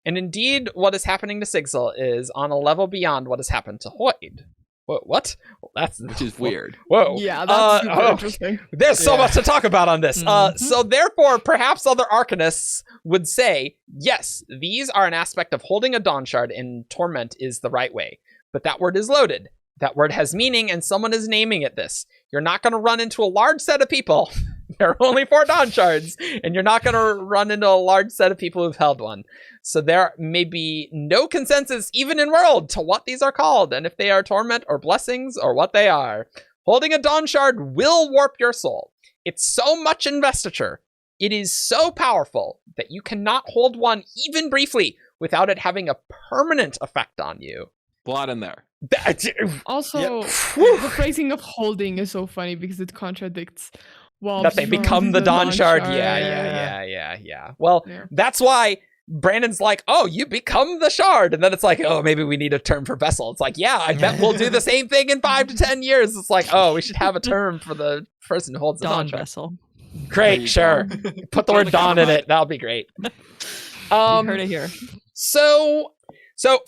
And indeed, what is happening to Sigzil is on a level beyond what has happened to Hoid. What? Well, which is weird. Whoa. Yeah, that's super interesting. There's so much to talk about on this. So therefore, perhaps other arcanists would say, yes, these are an aspect of holding a Dawnshard, and Torment is the right way. But that word is loaded. That word has meaning, and someone is naming it this. You're not going to run into a large set of people. There are only 4 Dawnshards, and you're not going to run into a large set of people who've held one. So there may be no consensus, even in World, to what these are called, and if they are torment or blessings or what they are. Holding a Dawnshard will warp your soul. It's so much Investiture. It is so powerful that you cannot hold one even briefly without it having a permanent effect on you. A lot in there. Also, the phrasing of holding is so funny because it contradicts that they become the Dawnshard. Yeah. Well, that's why Brandon's like, oh, you become the shard. And then it's like, oh, maybe we need a term for vessel. It's like, yeah, I bet we'll do the same thing in 5 to 10 years. It's like, oh, we should have a term for the person who holds the Dawn Dawnshard. Vessel. Great, sure. Put the word Dawn in it. That'll be great. You heard it here. So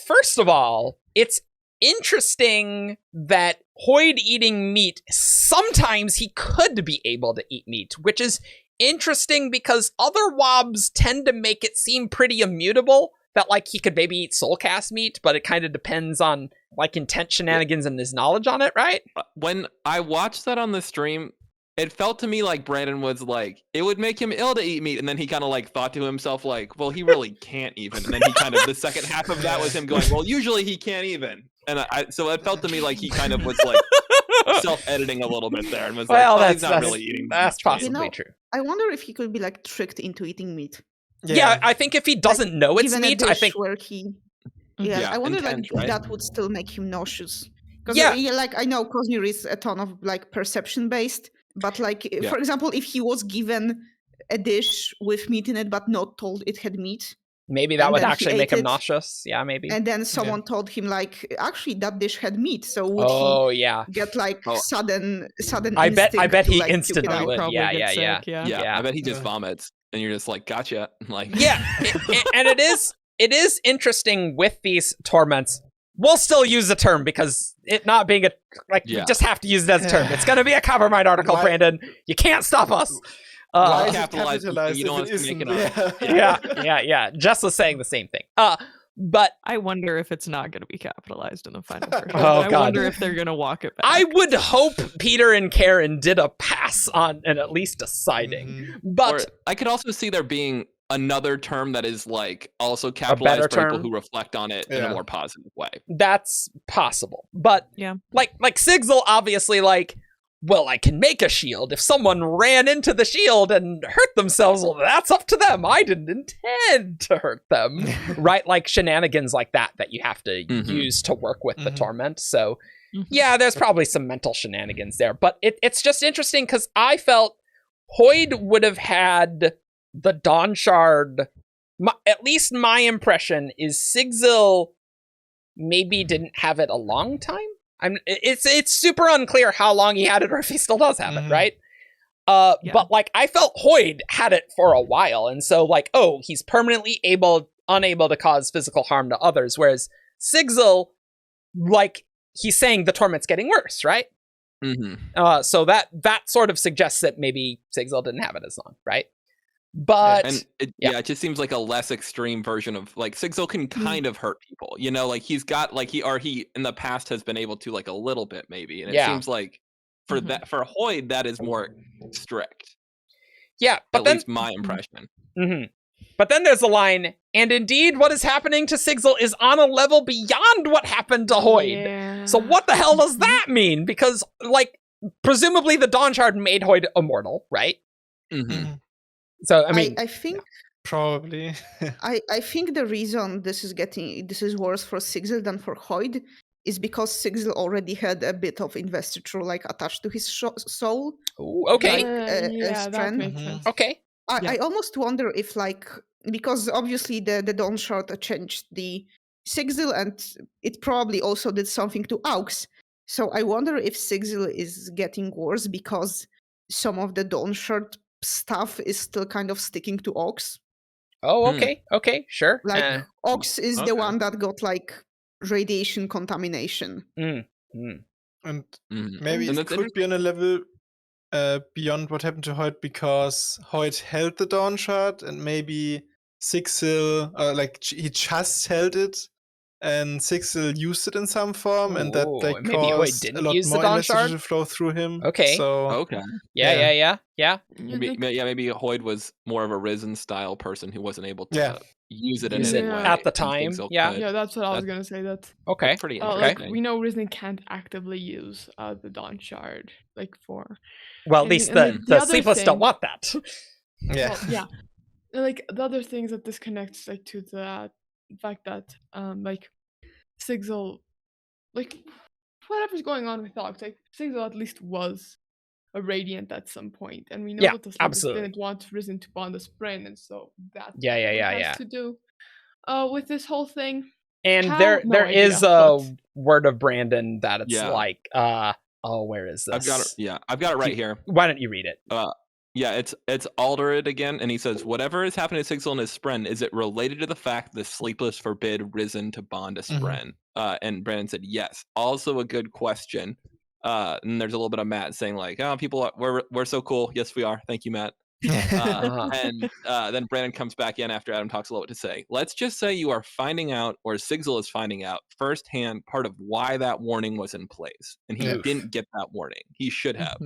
first of all, it's interesting that Hoid eating meat, sometimes he could be able to eat meat, which is interesting because other WoBs tend to make it seem pretty immutable. That, like, he could maybe eat soulcast meat, but it kind of depends on, like, intent shenanigans and his knowledge on it, right? When I watched that on the stream, it felt to me like Brandon was like, it would make him ill to eat meat. And then he kind of, like, thought to himself, like, well, he really can't even. And then he kind of, the second half of that was him going, well, usually he can't even. And so it felt to me like he kind of was, like, self-editing a little bit there and was he's not really eating meat. That's possibly true. I wonder if he could be, like, tricked into eating meat. Yeah, I think if he doesn't know it's meat, I think. Where he, I wonder like if that would still make him nauseous. Because like I know Cosmere is a ton of like perception based, but like for example, if he was given a dish with meat in it but not told it had meat, maybe that would actually make him nauseous. Yeah, maybe. And then someone told him like, actually that dish had meat, so would he get like sudden? I bet he like, instantly would. Yeah. I bet he just vomits. And you're just like, gotcha. Like, and it is interesting with these torments. We'll still use the term because it not being you just have to use it as a term. It's going to be a Covermind article, Brandon. You can't stop us. Why capitalize? You don't want to make it up. Yeah. Jess was saying the same thing. But I wonder if it's not going to be capitalized in the final version. I wonder if they're going to walk it back. I would hope Peter and Karen did a pass on and at least deciding. But or I could also see there being another term that is like also capitalized for people who reflect on it in a more positive way. That's possible. But like Sigzil obviously like, well, I can make a shield. If someone ran into the shield and hurt themselves, well, that's up to them. I didn't intend to hurt them. Right? Like shenanigans like that you have to use to work with the torment. So, there's probably some mental shenanigans there. But it's just interesting because I felt Hoid would have had the Dawnshard. At least my impression is Sigzil maybe didn't have it a long time. It's super unclear how long he had it or if he still does have it, right? But like I felt Hoid had it for a while, and so like, he's permanently unable to cause physical harm to others, whereas Sigzil, like he's saying the torment's getting worse, right? So that sort of suggests that maybe Sigzil didn't have it as long, right? But it just seems like a less extreme version of like Sigzil can kind of hurt people, you know, like he's got like he in the past has been able to like a little bit maybe, and it seems like for Hoid that is more strict. Yeah, but at least my impression. But then there's a line, and indeed what is happening to Sigzil is on a level beyond what happened to Hoid. Yeah. So what the hell does that mean? Because like presumably the Dawnshard made Hoid immortal, right? So I mean, I think probably. I think the reason this is worse for Sigzil than for Hoid is because Sigzil already had a bit of investiture like attached to his soul. Ooh, okay. That makes sense. Okay. I almost wonder if like because obviously the Dawnshard changed the Sigzil and it probably also did something to Alyx. So I wonder if Sigzil is getting worse because some of the Dawnshard stuff is still kind of sticking to Alyx. Oh, okay. Okay, sure. Like Alyx is the one that got like radiation contamination. And maybe it could be on a level beyond what happened to Hoid because Hoid held the Dawnshard and maybe Sigzil he just held it and Sigzil used it in some form, and that like caused a lot more investiture to flow through him. Okay. So Yeah. Maybe Hoid was more of a Risen style person who wasn't able to use it in any way at the time. Yeah, that's what I was gonna say. That's pretty interesting. Like we know Risen can't actively use the Dawnshard like for. Well, at least the Sleepless don't want that. Like the other things that this connects like to the fact that like Sigzil, like whatever's going on with Alyx, like Sigzil at least was a Radiant at some point, and we know that the Sleepless didn't want Risen to bond his brain, and so that has to do with this whole thing. And there is a word of Brandon that it's like where is this? I've got it right here. Why don't you read it? It's Alderid again, and he says, whatever is happening to Sigzil and his spren, is it related to the fact the Sleepless forbid Risen to bond a spren? And Brandon said, yes. Also a good question. And there's a little bit of Matt saying like, people we're so cool. Yes, we are. Thank you, Matt. And then Brandon comes back in after Adam talks a little bit to say, let's just say you are finding out, or Sigzil is finding out firsthand part of why that warning was in place. And he didn't get that warning. He should have.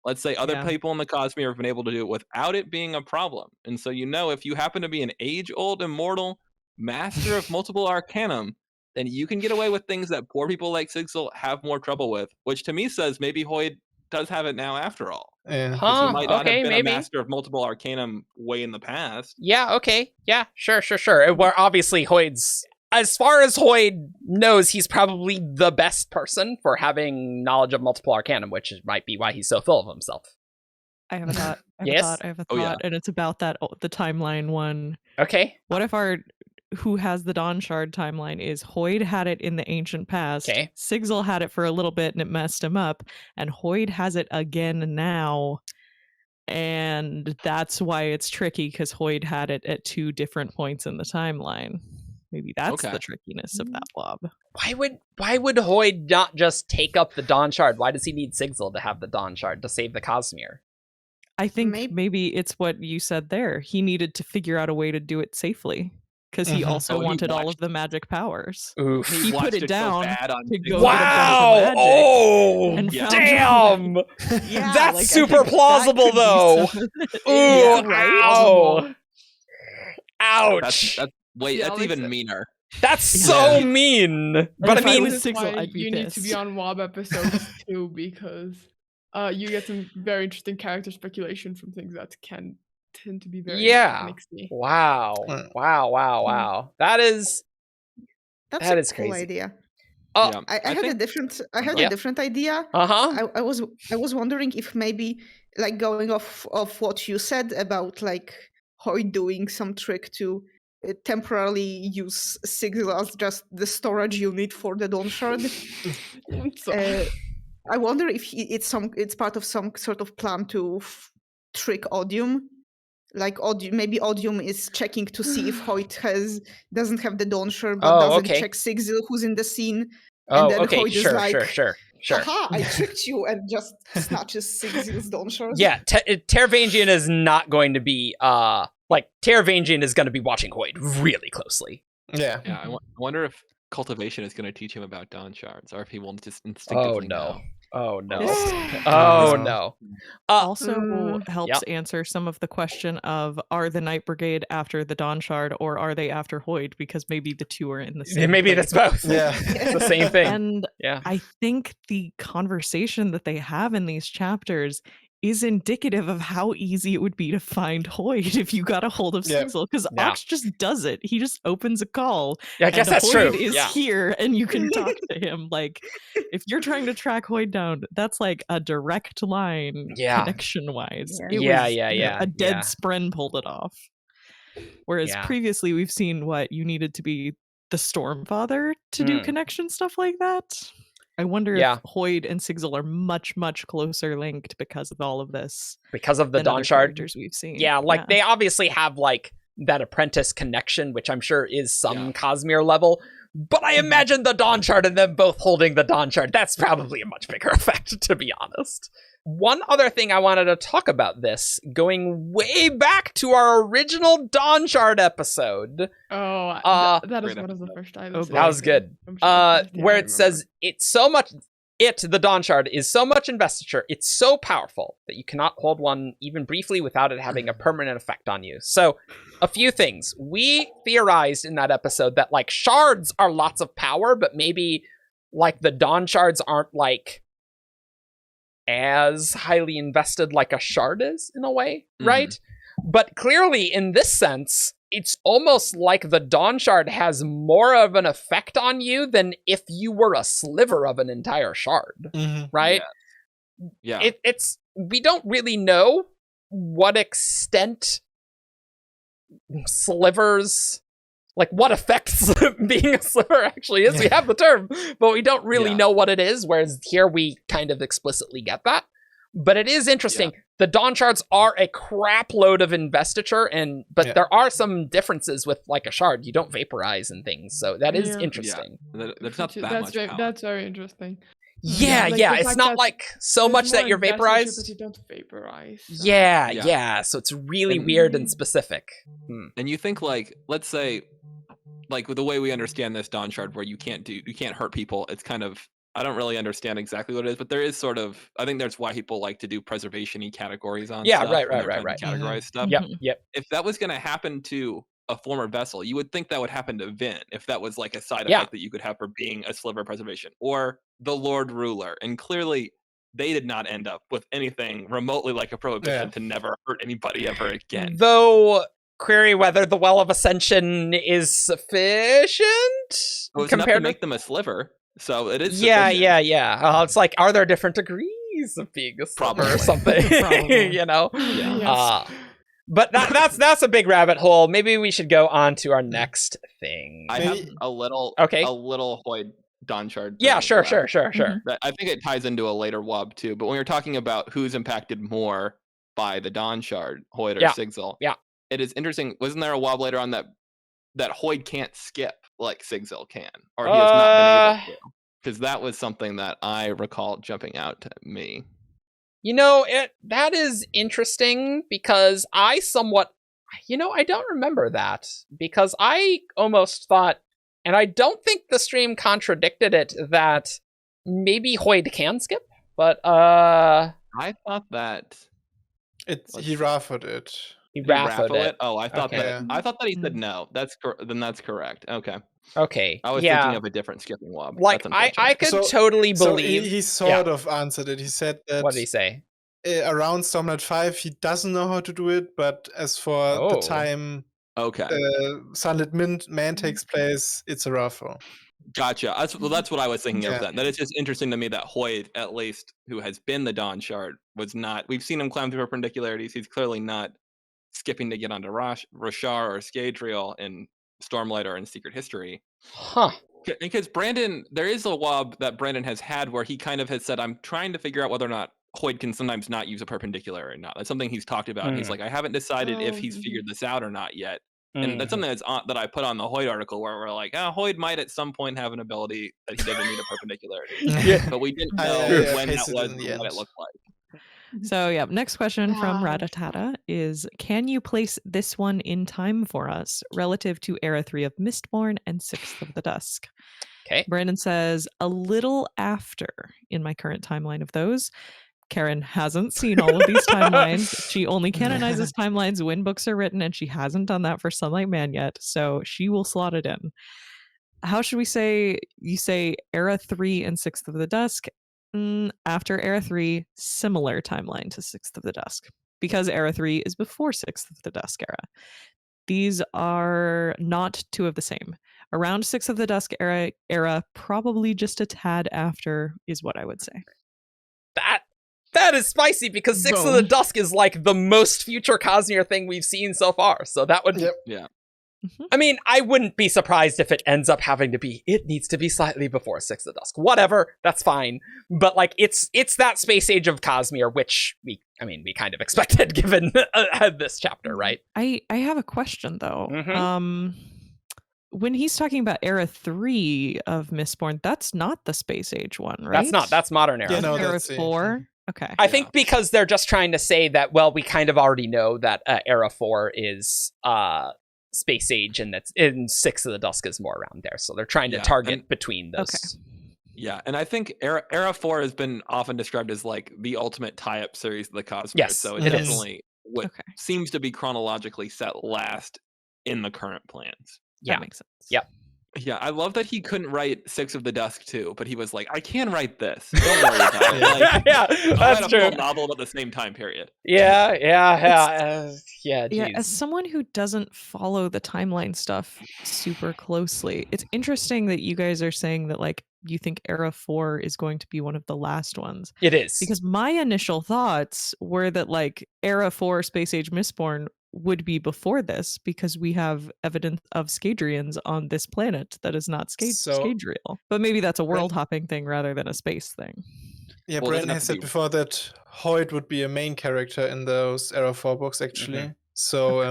Let's say other people in the Cosmere have been able to do it without it being a problem. And so, if you happen to be an age-old immortal master of multiple arcanum, then you can get away with things that poor people like Sigzil have more trouble with, which to me says maybe Hoid does have it now after all. Yeah. He might not have been a master of multiple arcanum way in the past. Yeah, okay. Yeah, sure. Where obviously Hoid's, as far as Hoid knows, he's probably the best person for having knowledge of multiple arcanum, which might be why he's so full of himself. I have a thought. I have a thought, and it's about the timeline one. Okay. What if who has the Dawnshard timeline is Hoid had it in the ancient past. Okay. Sigzil had it for a little bit and it messed him up, and Hoid has it again now. And that's why it's tricky, because Hoid had it at 2 different points in the timeline. Maybe that's the trickiness of that blob. Why would Hoid not just take up the Dawnshard? Why does he need Sigzil to have the Dawnshard to save the Cosmere? I think maybe it's what you said there. He needed to figure out a way to do it safely, because he also wanted all of the magic powers. Oof. He put it down to go wow! Oh, damn! Yeah, that's super plausible, though. Ooh, ow! Ouch! That's even meaner. That's so mean. But I mean, you need to be on WoB episodes too, because you get some very interesting character speculation from things that can tend to be very mixy. Wow. That is a cool crazy idea. I had a different idea. I was wondering if maybe, like, going off of what you said about like Hoid doing some trick to temporarily use Sigzil as just the storage unit for the Dawnshard. I wonder if it's part of some sort of plan to trick Odium. Like maybe Odium is checking to see if Hoid doesn't have the Dawnshard, but doesn't check Sigzil, who's in the scene. And then Hoid is like, sure. Haha, I tricked you, and just snatches Sigzil's Dawnshard. Yeah, Teravangian is not going to be Teravangian is going to be watching Hoid really closely. Yeah. I wonder if cultivation is going to teach him about Dawnshards, or if he will just instinctively know. Oh no. Also helps answer some of the question of, are the Night Brigade after the Dawnshard, or are they after Hoid? Because maybe the two are in the same maybe place. that's both. Yeah. It's the same thing. And I think the conversation that they have in these chapters is indicative of how easy it would be to find Hoid if you got a hold of Sigzil, because Ox just does it. He just opens a call. Yeah, I guess that's Hoid true. Is here, and you can talk to him. Like, if you're trying to track Hoid down, that's like a direct line connection-wise. A dead Spren pulled it off. Whereas previously we've seen you needed to be the Stormfather to do connection stuff like that. I wonder if Hoid and Sigzil are much, much closer linked because of all of this. Because of the Dawnshard we've seen. Yeah, they obviously have like that apprentice connection, which I'm sure is some Cosmere level. But I imagine the Dawnshard and them both holding the Dawnshard, that's probably a much bigger effect, to be honest. One other thing I wanted to talk about this, going way back to our original Dawnshard episode. That is one of the first times. That was good. Where it says, the Dawnshard is so much Investiture, it's so powerful that you cannot hold one even briefly without it having a permanent effect on you. So, a few things. We theorized in that episode that, like, shards are lots of power, but maybe, like, the Dawnshards aren't, like, as highly invested like a shard is, in a way, right? But clearly, in this sense, it's almost like the Dawnshard has more of an effect on you than if you were a sliver of an entire shard, right? Yeah. It's we don't really know what extent slivers, like what effects being a sliver actually is. We have the term, but we don't really know what it is, whereas here we kind of explicitly get that. But it is interesting. The Dawnshards are a crap load of investiture, but there are some differences with like a shard. You don't vaporize and things, so that is interesting. There's not that much power. That's very interesting. Yeah, like yeah. the It's fact not that like so there's much that more you're Investiture, vaporized. but you don't vaporize. So. Yeah, Yeah. yeah. So it's really And- weird and specific. And you think like, let's say, like with the way we understand this Dawnshard, where you can't hurt people. It's kind of, I don't really understand exactly what it is, but there is sort of, I think there's why people like to do preservation-y categories on Yeah, stuff. right, when right, they're right, trying to right. categorize stuff. Yep, Mhm. yep. If that was going to happen to a former vessel, you would think that would happen to Vin, if that was like a side Yeah. effect that you could have for being a sliver of preservation, or the Lord Ruler. And clearly they did not end up with anything remotely like a prohibition to never hurt anybody ever again. Though, query whether the Well of Ascension is sufficient Well, it's enough to make them a sliver, so it is sufficient. Yeah. It's like, are there different degrees of being a sliver or Probably. something? Probably. You know? Yeah. Yes. But that's a big rabbit hole. Maybe we should go on to our next thing. I have a little Hoid Dawnshard. Yeah, thing sure. to add. Mhm. That- I think it ties into a later WoB too. But when you're talking about who's impacted more by the Dawnshard, Hoid or Yeah. Sigzil, Yeah. it is interesting. Wasn't there a WoB later on that Hoid can't skip like Sigzil can, or he has not been able to? Because that was something that I recall jumping out to me. You know, that is interesting because I don't remember that, because I almost thought, and I don't think the stream contradicted it, that maybe Hoid can skip, but I thought that He raffled it. he he raffled raffled it. Oh, I thought Okay. that. I thought that he said Mm. no. Then that's correct. Okay, Okay, I was yeah. thinking of a different skipping WoB. Like, That's I unfortunate. could So- totally So believe. he sort of answered it. He said that What did he say? around Stormlight 5, he doesn't know how to do it, but as for the Oh. time Okay, Sunlit Man takes place, it's a raffle. gotcha. That's what I was thinking Yeah. of then. That it's just interesting to me that Hoid, at least, who has been the Dawnshard, was not. We've seen him climb through perpendicularities. He's clearly not skipping to get onto Rasarr or Scadrial in Stormlight or in Secret History. Huh. Because Brandon, there is a WoB that Brandon has had where he kind of has said, I'm trying to figure out whether or not Hoid can sometimes not use a perpendicular or not. That's something he's talked about. He's like, I haven't decided if he's figured this out or not yet. And that's something that I put on the Hoid article, where we're like, Hoid might at some point have an ability that he doesn't need a perpendicularity. Yeah. But we didn't I, know when that pasted it was in and the what end. it looked like. So yeah, next question from Wow. Ratatata is, can you place this one in time for us relative to Era 3 of Mistborn and 6th of the Dusk? Okay. Brandon says, a little after in my current timeline of those. Karen hasn't seen all of these timelines. She only canonizes timelines when books are written, and she hasn't done that for Sunlight Man yet, so she will slot it in. How should we say? You say Era 3 and 6th of the Dusk. After Era 3, similar timeline to 6th of the Dusk, because Era 3 is before 6th of the Dusk era. These are not two of the same. Around 6th of the Dusk era, probably just a tad after is what I would say. That is spicy, because Six of the Boom. Dusk is like the most future Cosmere thing we've seen so far. So that would. Yep. Yeah. I mean, I wouldn't be surprised if it ends up having to be. It needs to be slightly before Six of the Dusk. Whatever, that's fine. But like, it's that space age of Cosmere, which we kind of expected given this chapter, right? I have a question though. Mhm. When he's talking about Era 3 of Mistborn, that's not the space age one, right? That's modern era. Yeah, no, Era that's it. 4. Okay. I think because they're just trying to say that, well, we kind of already know that Era 4 is space age, and that's in Six of the Dusk is more around there. So they're trying to target between those. Okay. Yeah, and I think Era 4 has been often described as like the ultimate tie-up series of the Cosmere. Yes, so it is. definitely what Okay. seems to be chronologically set last in the current plans. Yeah. That makes sense. Yep. Yeah, I love that he couldn't write Six of the Dusk too, but he was like, I can write this. Don't worry about it. Like, Yeah, I'll that's write a true. full novel about the same time period. Yeah. Yeah, Geez. as someone who doesn't follow the timeline stuff super closely, it's interesting that you guys are saying that like you think Era 4 is going to be one of the last ones. It is. Because my initial thoughts were that like Era 4 Space Age Mistborn would be before this, because we have evidence of Scadrians on this planet that is not So- Scadrial. But maybe that's a world hopping thing rather than a space thing. Yeah, Well, it doesn't Brandon have has to said be- before that Hoid would be a main character in those Era 4 books, actually. So,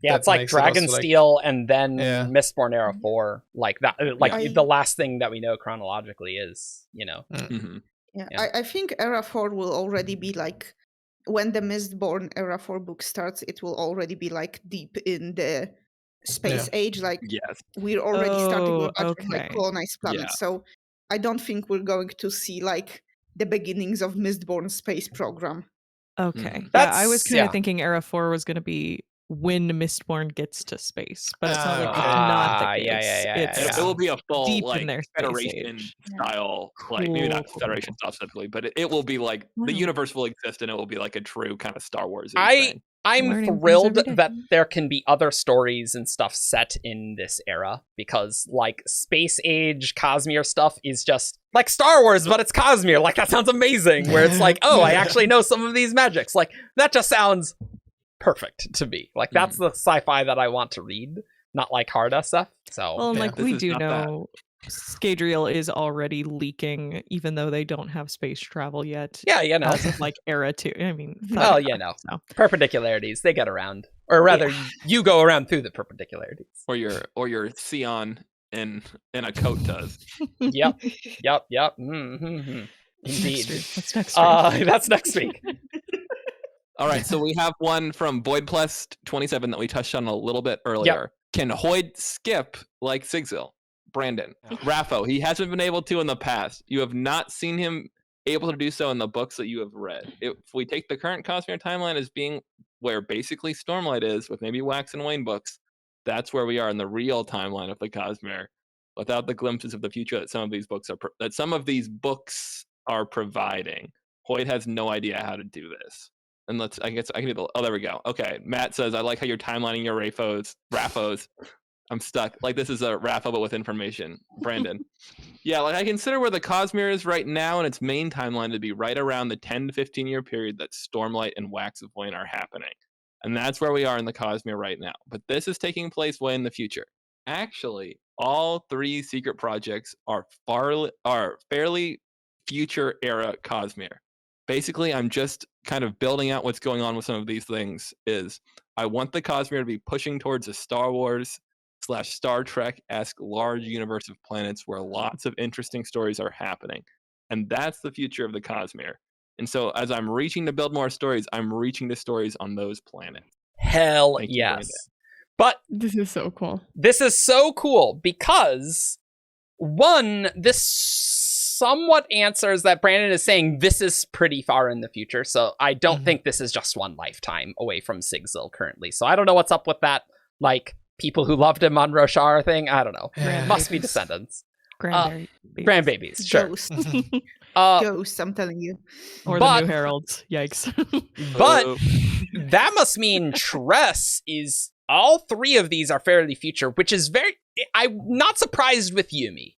Yeah, it's like Dragonsteel and then Yeah. Mistborn Era 4. Like that, the last thing that we know chronologically is, Mhm. Yeah, Yeah. I think Era 4 will already be like, when the Mistborn Era 4 book starts, it will already be like deep in the space age. Like Yes. we're already starting with okay. like colonized planets. So I don't think we're going to see like the beginnings of Mistborn space program. Okay. Mhm. Yeah, I was kind of thinking Era 4 was going to be when Mistborn gets to space, but it sounds like it's not the case. Yeah. It will be a full deep like in their Federation age. style, like maybe not Cool. Federation style specifically, but it will be like the Wow. universe will exist and it will be like a true kind of Star Wars thing. I'm Learning things thrilled every day. that there can be other stories and stuff set in this era, because like space age Cosmere stuff is just like Star Wars, but it's Cosmere. Like that sounds amazing. Where it's like, oh, I actually know some of these magics. Like that just sounds perfect to me. Like that's the sci-fi that I want to read, not like Harda stuff. So Well, and like we This is do not know Scadrial is already leaking, even though they don't have space travel yet. yeah, As of like Era 2. I mean, well, so. perpendicularities, they get around. Or rather, you go around through the perpendicularities. Or your Sion in a coat does. Yep. Mm-hmm. Indeed. That's next week. That's next week. All right, so we have one from Voidplus27 that we touched on a little bit earlier. Can Hoid skip like Sigzil? Brandon. Raffo, he hasn't been able to in the past. You have not seen him able to do so in the books that you have read. If we take the current Cosmere timeline as being where basically Stormlight is, with maybe Wax and Wayne books, that's where we are in the real timeline of the Cosmere, without the glimpses of the future that some of these books are providing. Hoid has no idea how to do this. And I can do the, oh, there we go. Okay, Matt says, I like how you're timelining your Raffos. I'm stuck. Like this is a Raffo, but with information. Brandon. Yeah, like I consider where the Cosmere is right now in its main timeline to be right around the 10 to 15 year period that Stormlight and Wax of Wayne are happening. And that's where we are in the Cosmere right now. But this is taking place way in the future. Actually, all three secret projects are fairly future era Cosmere. Basically, I'm just kind of building out what's going on with some of these things. Is I want the Cosmere to be pushing towards a Star Wars / Star Trek-esque large universe of planets where lots of interesting stories are happening. And that's the future of the Cosmere. And so as I'm reaching to build more stories, I'm reaching to stories on those planets. Hell yes. But this is so cool. This is so cool because, one, this somewhat answers that Brandon is saying this is pretty far in the future. So I don't think this is just one lifetime away from Sigzil currently. So I don't know what's up with that, like, people who loved him on Rasarr thing. I don't know. Must be descendants. Grandbabies, sure. Ghosts. Ghosts, I'm telling you. Or the New Heralds. Yikes. But that must mean Tress is... All three of these are fairly future, which is very... I'm not surprised with Yuumi.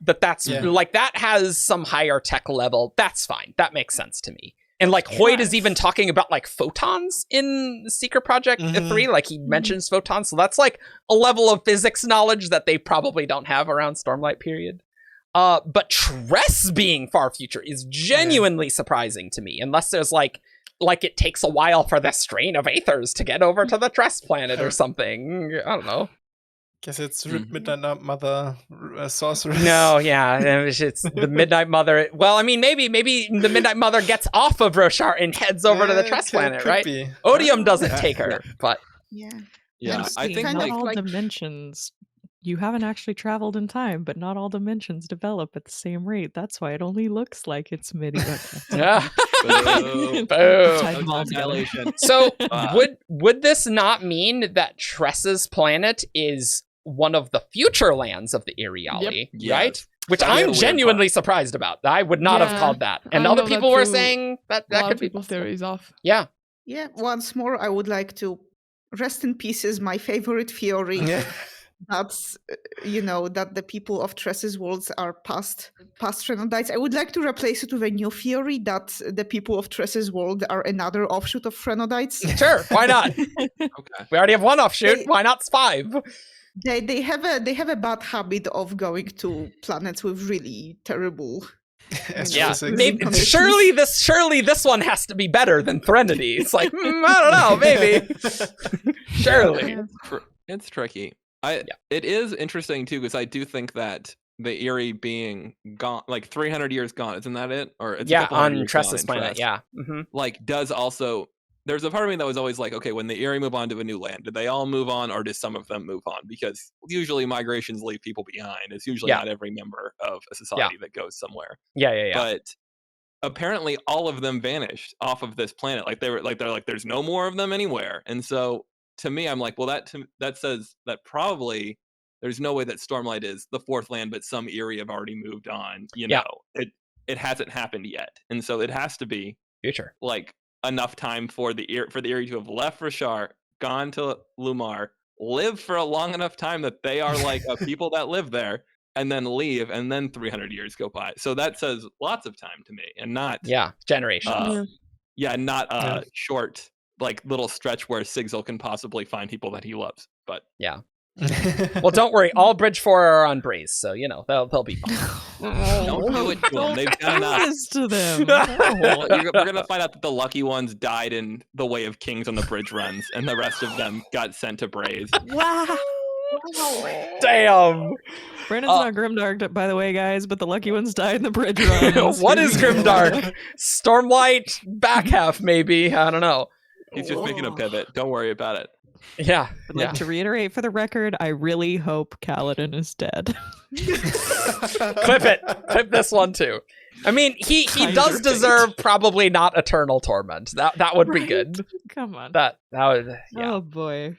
That's like, that has some higher tech level. That's fine. That makes sense to me. And like Hoid is even talking about like photons in Secret Project 3. Like he mentions photons. So that's like a level of physics knowledge that they probably don't have around Stormlight period. But Tress being far future is genuinely surprising to me. Unless there's like it takes a while for the strain of Aethers to get over to the Tress planet or something. I don't know. Guess it's Midnight Mother sorceress. No, it's the Midnight Mother. Well, I mean, maybe the Midnight Mother gets off of Rasarr and heads over to the Tress planet, right? Be. Odium doesn't take her, but yeah, I think not all dimensions. You haven't actually traveled in time, but not all dimensions develop at the same rate. That's why it only looks like it's medieval. Yeah. So would this not mean that Tress's planet is one of the future lands of the Iriali, right? Which I'm genuinely surprised about. I would not have called that. And other people were saying that could be people's theories off. Yeah. Yeah, once more, I would like to rest in pieces my favorite theory. That's, that the people of Tress's worlds are past Prenodites. I would like to replace it with a new theory that the people of Tress's world are another offshoot of Prenodites. Sure, why not? Okay. We already have one offshoot. Why not 5? They have a bad habit of going to planets with really terrible Yeah, maybe, surely this one has to be better than Threnody. It's like, I don't know, maybe. Surely. It's tricky. It is interesting too, because I do think that the Eerie being gone, like 300 years gone, isn't that it? Or it's on Tress's planet, like does also. There's a part of me that was always like, okay, when the Eerie move on to a new land, did they all move on, or did some of them move on? Because usually migrations leave people behind. It's usually not every member of a society that goes somewhere. Yeah. But apparently, all of them vanished off of this planet. Like they're like, there's no more of them anywhere. And so, to me, I'm like, well, that says that probably there's no way that Stormlight is the fourth land, but some Eerie have already moved on. You know, it hasn't happened yet, and so it has to be future. Like enough time for the Eerie to have left Rasarr, gone to Lumar, live for a long enough time that they are like a people that live there, and then leave, and then 300 years go by. So that says lots of time to me, and not generations. Not a short like little stretch where Sigzil can possibly find people that he loves. But well, don't worry, all Bridge 4 are on Braze, so you know they'll be fine. Don't do it to them. They've done enough to them. We're gonna find out that the lucky ones died in the Way of Kings on the bridge runs, and the rest of them got sent to Braze. Wow. Damn. Brandon's not Grimdark, by the way, guys, but the lucky ones died in the bridge runs. What is Grimdark? Stormlight back half, maybe. I don't know. He's just making a pivot. Don't worry about it. Yeah. I'd like to reiterate for the record, I really hope Kaladin is dead. Clip it. Clip this one too. I mean, he does deserve probably not eternal torment. That would be good. Come on. That would. Yeah. Oh boy.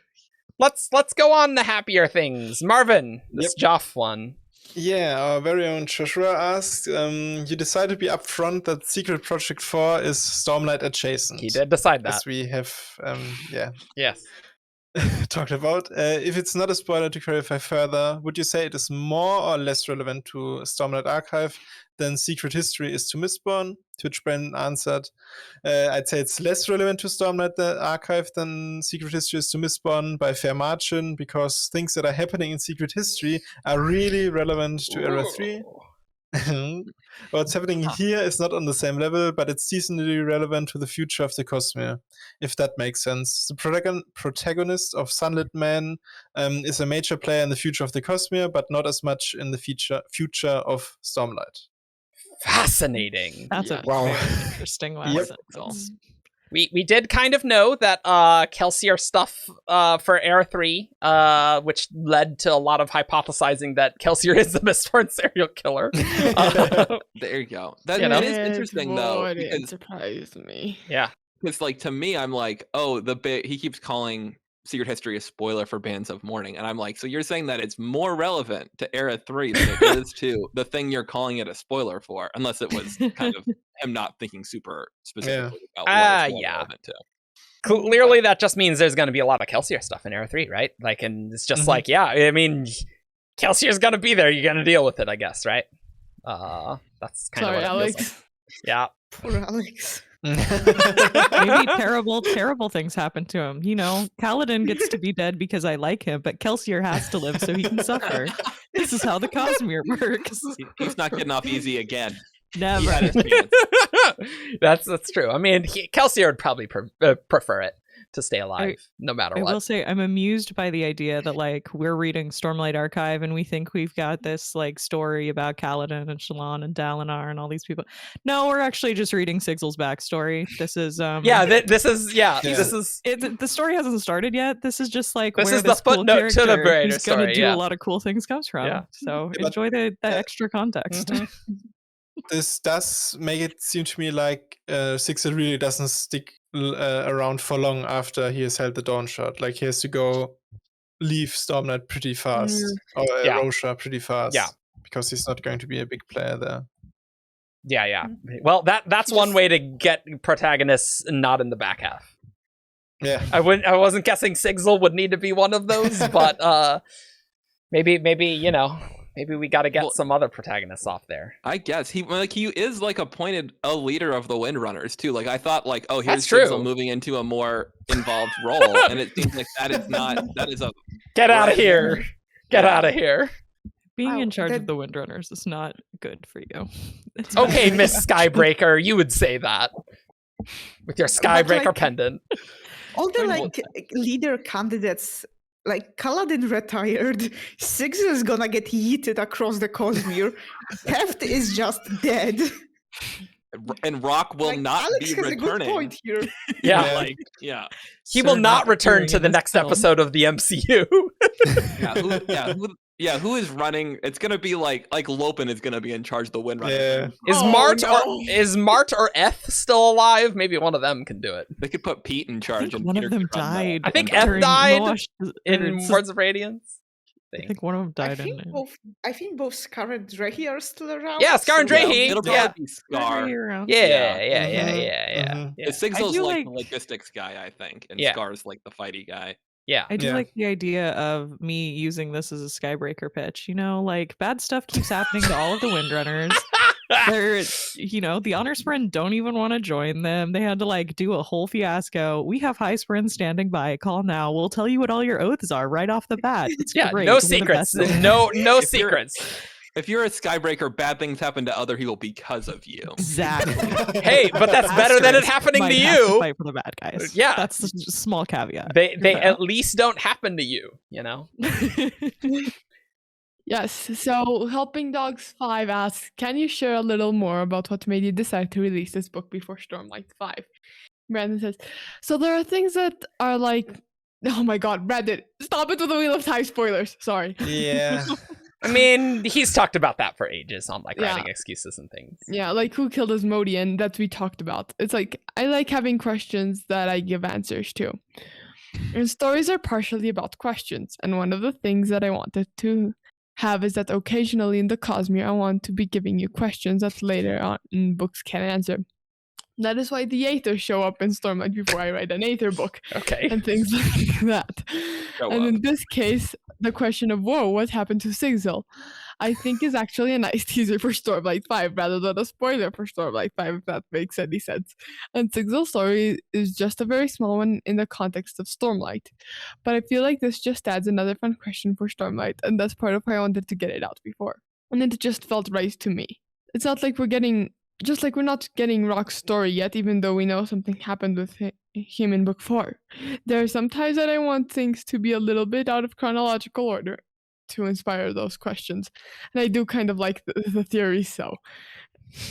Let's go on to happier things. Marvin, this Joff one. Yeah, our very own Joshua asked, you decided to be upfront that Secret Project 4 is Stormlight adjacent. He did decide that. As we have, Yes. talked about. If it's not a spoiler to clarify further, would you say it is more or less relevant to Stormlight Archive than Secret History is to Mistborn? To which Brandon answered, I'd say it's less relevant to Stormlight Archive than Secret History is to Mistborn by a fair margin, because things that are happening in Secret History are really relevant to Era 3. What's happening here is not on the same level, but it's seasonally relevant to the future of the Cosmere, if that makes sense. The protagonist of Sunlit Man is a major player in the future of the Cosmere, but not as much in the future of Stormlight. Fascinating. That's a very interesting one. Yep. We did kind of know that Kelsier stuff for Era 3, which led to a lot of hypothesizing that Kelsier is the Mistborn serial killer. There you go. That is interesting, though. It surprised me. Yeah. Because, like, to me, I'm like, oh, he keeps calling Secret History a spoiler for Bands of Mourning. And I'm like, so you're saying that it's more relevant to Era 3 than it is to the thing you're calling it a spoiler for, unless it was kind of him not thinking super specifically about what it's relevant to. Clearly, that just means there's going to be a lot of Kelsier stuff in Era 3, right? Like, and it's just like, I mean, Kelsier's going to be there. You're going to deal with it, I guess, right? That's kind of what Alyx. it feels like. Yeah. Poor Alyx. Maybe terrible things happen to him. You know, Kaladin gets to be dead because I like him, but Kelsier has to live so he can suffer. This is how the Cosmere works. He's not getting off easy again. Never. He had his chance. That's true. I mean, Kelsier would probably prefer it to stay alive, no matter what. I will say, I'm amused by the idea that, like, we're reading Stormlight Archive and we think we've got this, like, story about Kaladin and Shallan and Dalinar and all these people. No, we're actually just reading Sigzil's backstory. This is the story hasn't started yet. This is just like this where is this the footnote to the greater who's gonna story. do a lot of cool things comes from. Yeah. So enjoy the extra context. Mm-hmm. This does make it seem to me like Sigzil really doesn't stick around for long after he has held the Dawnshard. Like, he has to go leave Stormlight pretty fast, or Rosha pretty fast, because he's not going to be a big player there. Yeah. Well, that's one way to get protagonists not in the back half. Yeah, I wasn't guessing Sigzil would need to be one of those, but maybe maybe we got to get some other protagonists off there. I guess he is like appointed a leader of the Windrunners too. Like, I thought, like, oh, here's Sigzil moving into a more involved role, and it seems like that is a get out of here. Get out of here. Being in Wow, charge that- of the Windrunners is not good for you. It's Okay, bad. Miss Skybreaker, you would say that with your Skybreaker like- pendant. All the Well- like leader candidates, like Kaladin retired, Six is gonna get yeeted across the Cosmere. Heft is just dead. And Rock will Like, not Alyx be has a good returning. point here. Yeah. Yeah. Like, yeah. He Sir will not return appearing to in the this next film. episode of the MCU. Who is running? It's gonna be like Lopen is gonna be in charge of the Windrunner. Yeah. Is Oh, Mart no. is Mart or Eth still alive? Maybe one of them can do it. They could put Pete in I charge. think and one Peter of them could run the- died. I think during Eth died Moash- In or Words of Radiance. I think one of them I died think in both Scar and Drehy are still around. Yeah, Scar and so- Drehy. It'll Yeah. probably be Scar. Yeah. Mhm. Yeah. Sigzil's do like like- the logistics guy, I think, and Yeah. Scar's like the fighty guy. Yeah. I do Yeah. like the idea of me using this as a Skybreaker pitch. You know, like bad stuff keeps happening to all of the Windrunners. They're, the Honor Sprint don't even want to join them. They had to like do a whole fiasco. We have High Sprint standing by. Call now. We'll tell you what all your oaths are right off the bat. It's Yeah, great. no We're the secrets. best. No If you're- secrets. If you're a Skybreaker, bad things happen to other people because of you. Exactly. Hey, but that's better than it happening to Might have to you. fight for the bad guys. Yeah. That's a small caveat. They at least don't happen to you, you know? Yes, so Helping Dogs 5 asks, can you share a little more about what made you decide to release this book before Stormlight 5? Brandon says, so there are things that are like, oh my god, Brandon, stop it with the Wheel of Time spoilers. Sorry. Yeah. I mean, he's talked about that for ages on like Yeah. writing excuses and things. Yeah, like who killed Asmodean that we talked about. It's like, I like having questions that I give answers to. And stories are partially about questions. And one of the things that I wanted to have is that occasionally in the Cosmere, I want to be giving you questions that later on in books can answer. That is why the Aether show up in Stormlight before I write an Aether book Okay. and things like that. Show And up. in this case, the question of, whoa, what happened to Sigzil? I think is actually a nice teaser for Stormlight 5 rather than a spoiler for Stormlight 5, if that makes any sense. And Sigzil's story is just a very small one in the context of Stormlight. But I feel like this just adds another fun question for Stormlight, and that's part of why I wanted to get it out before. And it just felt right to me. It's not like we're not getting Rock's story yet, even though we know something happened with him in book 4. There are some times that I want things to be a little bit out of chronological order to inspire those questions. And I do kind of like the theory so.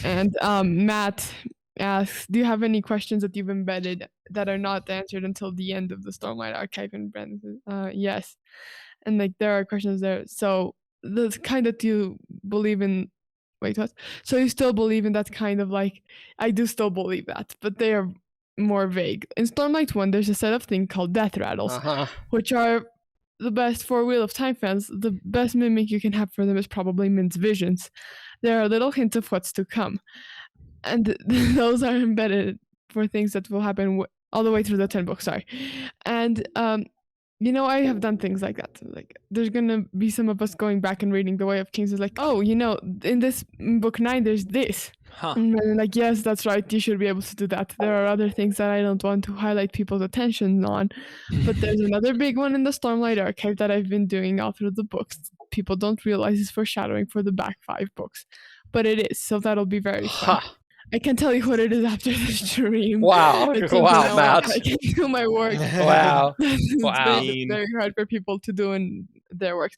And Matt asks, do you have any questions that you've embedded that are not answered until the end of the Stormlight Archive? And Brandon says, yes. And like there are questions there. So the kind that you believe in. Wait, what? So you still believe in that kind of like, I do still believe that, but they are more vague. In Stormlight 1, there's a set of things called death rattles, Uh-huh. which are the best for Wheel of Time fans. The best mimic you can have for them is probably Mint's visions. There are little hints of what's to come. And those are embedded for things that will happen all the way through the 10 books, sorry. And I have done things like that. Like, there's gonna be some of us going back and reading The Way of Kings is like, oh, in this book 9, there's this. Huh. And I'm like, yes, that's right. You should be able to do that. There are other things that I don't want to highlight people's attention on. But there's another big one in the Stormlight Archive that I've been doing all through the books. People don't realize is foreshadowing for the back 5 books. But it is, so that'll be very fun. Huh. I can tell you what it is after the stream. Wow. I think Wow, Matt. I can do my work. Wow. It's Wow. very, very hard for people to do in their works.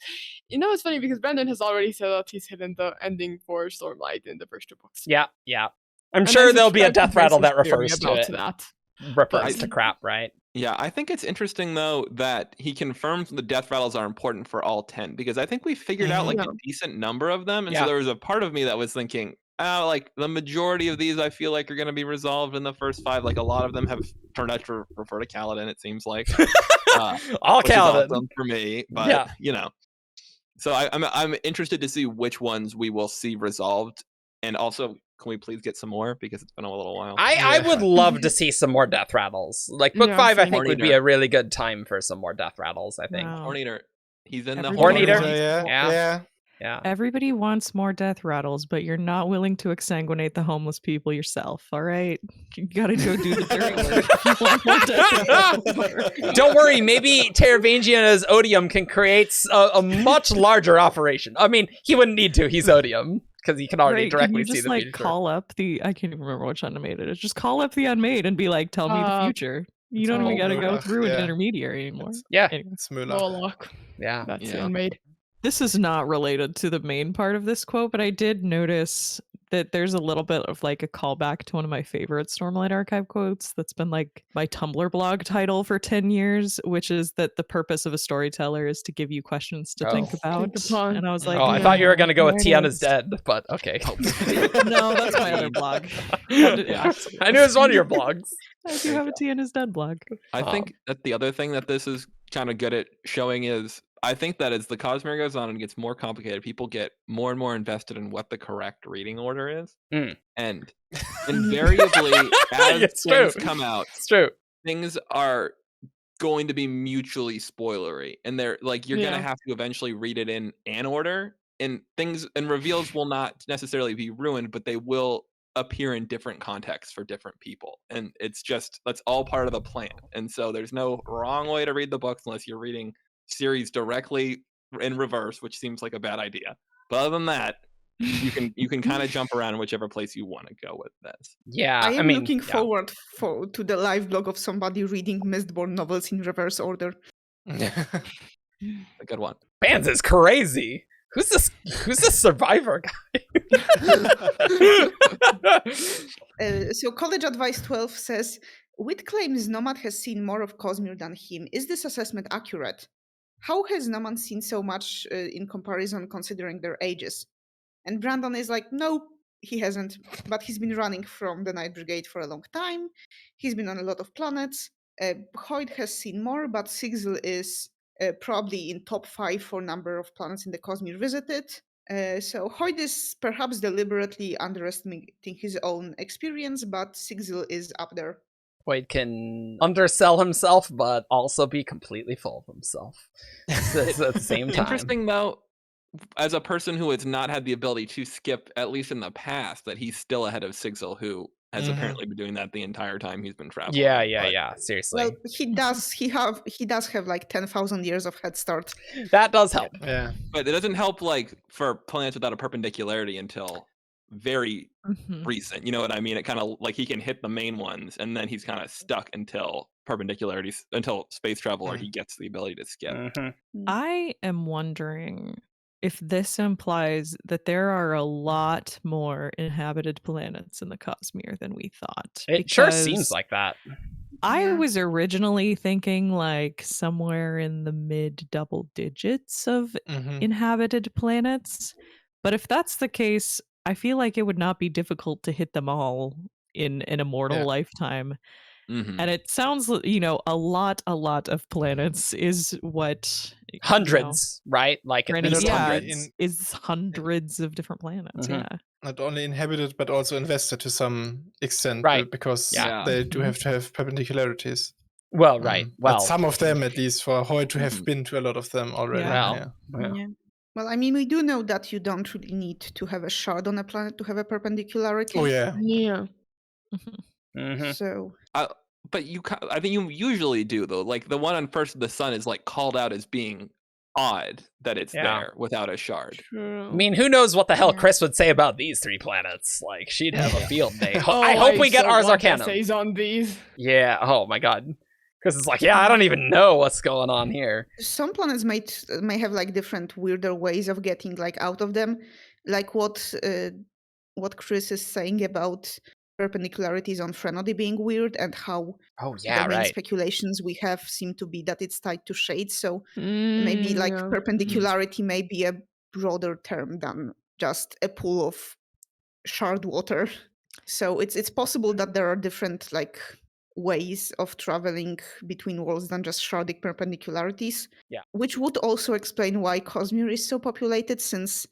It's funny because Brandon has already said that he's hidden the ending for Stormlight in the first 2 books. Yeah. I'm And sure I there'll be a subscribe death to rattle that Jason's theory refers to about it. that. Refers to crap, right? Yeah, I think it's interesting though that he confirms the death rattles are important for all 10 because I think we figured out like Yeah. a decent number of them, and Yeah. so there was a part of me that was thinking, like the majority of these I feel like are going to be resolved in the first 5. Like a lot of them have turned out to refer to Kaladin. It seems like All which is Kaladin. awesome for me, but Yeah. So I'm interested to see which ones we will see resolved, and also can we please get some more because it's been a little while. I would love to see some more death rattles. Like book Yeah, 5, I same. think would be a really good time for some more death rattles. I think. Wow. Horneater, he's in the Every Horneater? Horneater. Yeah. Yeah. Yeah. Everybody wants more death rattles, but you're not willing to exsanguinate the homeless people yourself, all right? You gotta go do the dirty work if you want more death rattles. Don't worry, maybe Teravangiana's Odium can create a much larger operation. I mean, he wouldn't need to. He's Odium. Because he can already directly see the future. Call up I can't even remember which Unmade it is. Just call up the Unmade and be like, tell me the future. You don't even got to go through an intermediary anymore. It's Moloch. Yeah. That's Unmade. This is not related to the main part of this quote, but I did notice that there's a little bit of like a callback to one of my favorite Stormlight Archive quotes that's been like my Tumblr blog title for 10 years, which is that the purpose of a storyteller is to give you questions to think about. And I was like, I thought you were going to go with Tiana's Dead, but okay. No, that's my other blog. I knew it was one of your blogs. I do have a Tiana's Dead blog. I think that the other thing that this is kind of good at showing is I think that as the Cosmere goes on and gets more complicated, people get more and more invested in what the correct reading order is. And invariably, as things come out, things are going to be mutually spoilery. And they're like, you're going to have to eventually read it in an order. And things and reveals will not necessarily be ruined, but they will appear in different contexts for different people. And it's just, that's all part of the plan. And so there's no wrong way to read the books unless you're reading series directly in reverse, which seems like a bad idea. But other than that, you can kind of jump around whichever place you want to go with this. Yeah, I am looking forward to the live blog of somebody reading Mistborn novels in reverse order. A good one. Bands is crazy. Who's this survivor guy? So College Advice 12 says, Witt claims Nomad has seen more of Cosmere than him. Is this assessment accurate? How has Nomad seen so much in comparison considering their ages? And Brandon is like, no, he hasn't. But he's been running from the Night Brigade for a long time. He's been on a lot of planets. Hoid has seen more, but Sigzil is probably in top 5 for number of planets in the Cosmere visited. So Hoid is perhaps deliberately underestimating his own experience, but Sigzil is up there. Hoid can undersell himself, but also be completely full of himself at the same time. Interesting, though, as a person who has not had the ability to skip, at least in the past, that he's still ahead of Sigzil, who has apparently been doing that the entire time he's been traveling. Yeah. Seriously. Well, he does have like 10,000 years of head start. That does help. Yeah. But it doesn't help like for planets without a perpendicularity until very recent. You know what I mean? It kind of like he can hit the main ones and then he's kind of stuck until perpendicularities, until space travel, or he gets the ability to skip. I am wondering if this implies that there are a lot more inhabited planets in the Cosmere than we thought. It sure seems like that. I was originally thinking like somewhere in the mid double digits of inhabited planets. But if that's the case, I feel like it would not be difficult to hit them all in an immortal lifetime. And it sounds, a lot of planets is what hundreds, right? Like at least hundreds. Is hundreds of different planets. Not only inhabited, but also invested to some extent, right? Because they do have to have perpendicularities. Well, right. Well, but some of them, at least for Hoid to have been to a lot of them already. Well, I mean, we do know that you don't really need to have a shard on a planet to have a perpendicularity. Oh yeah. So. But I think you usually do though. Like the one on First of the Sun is like called out as being odd that it's there without a shard. I mean, who knows what the hell Chris would say about these 3 planets? Like she'd have a field day. I hope we get Ars Arcanum. Essays on these. Yeah. Oh my god. Because it's like, I don't even know what's going on here. Some planets may have like different weirder ways of getting like out of them, like what Chris is saying about perpendicularities on Frenody being weird, and how the main speculations we have seem to be that it's tied to shades. So maybe like perpendicularity may be a broader term than just a pool of shard water. So it's possible that there are different like ways of traveling between worlds than just shardic perpendicularities. Which would also explain why Cosmere is so populated, since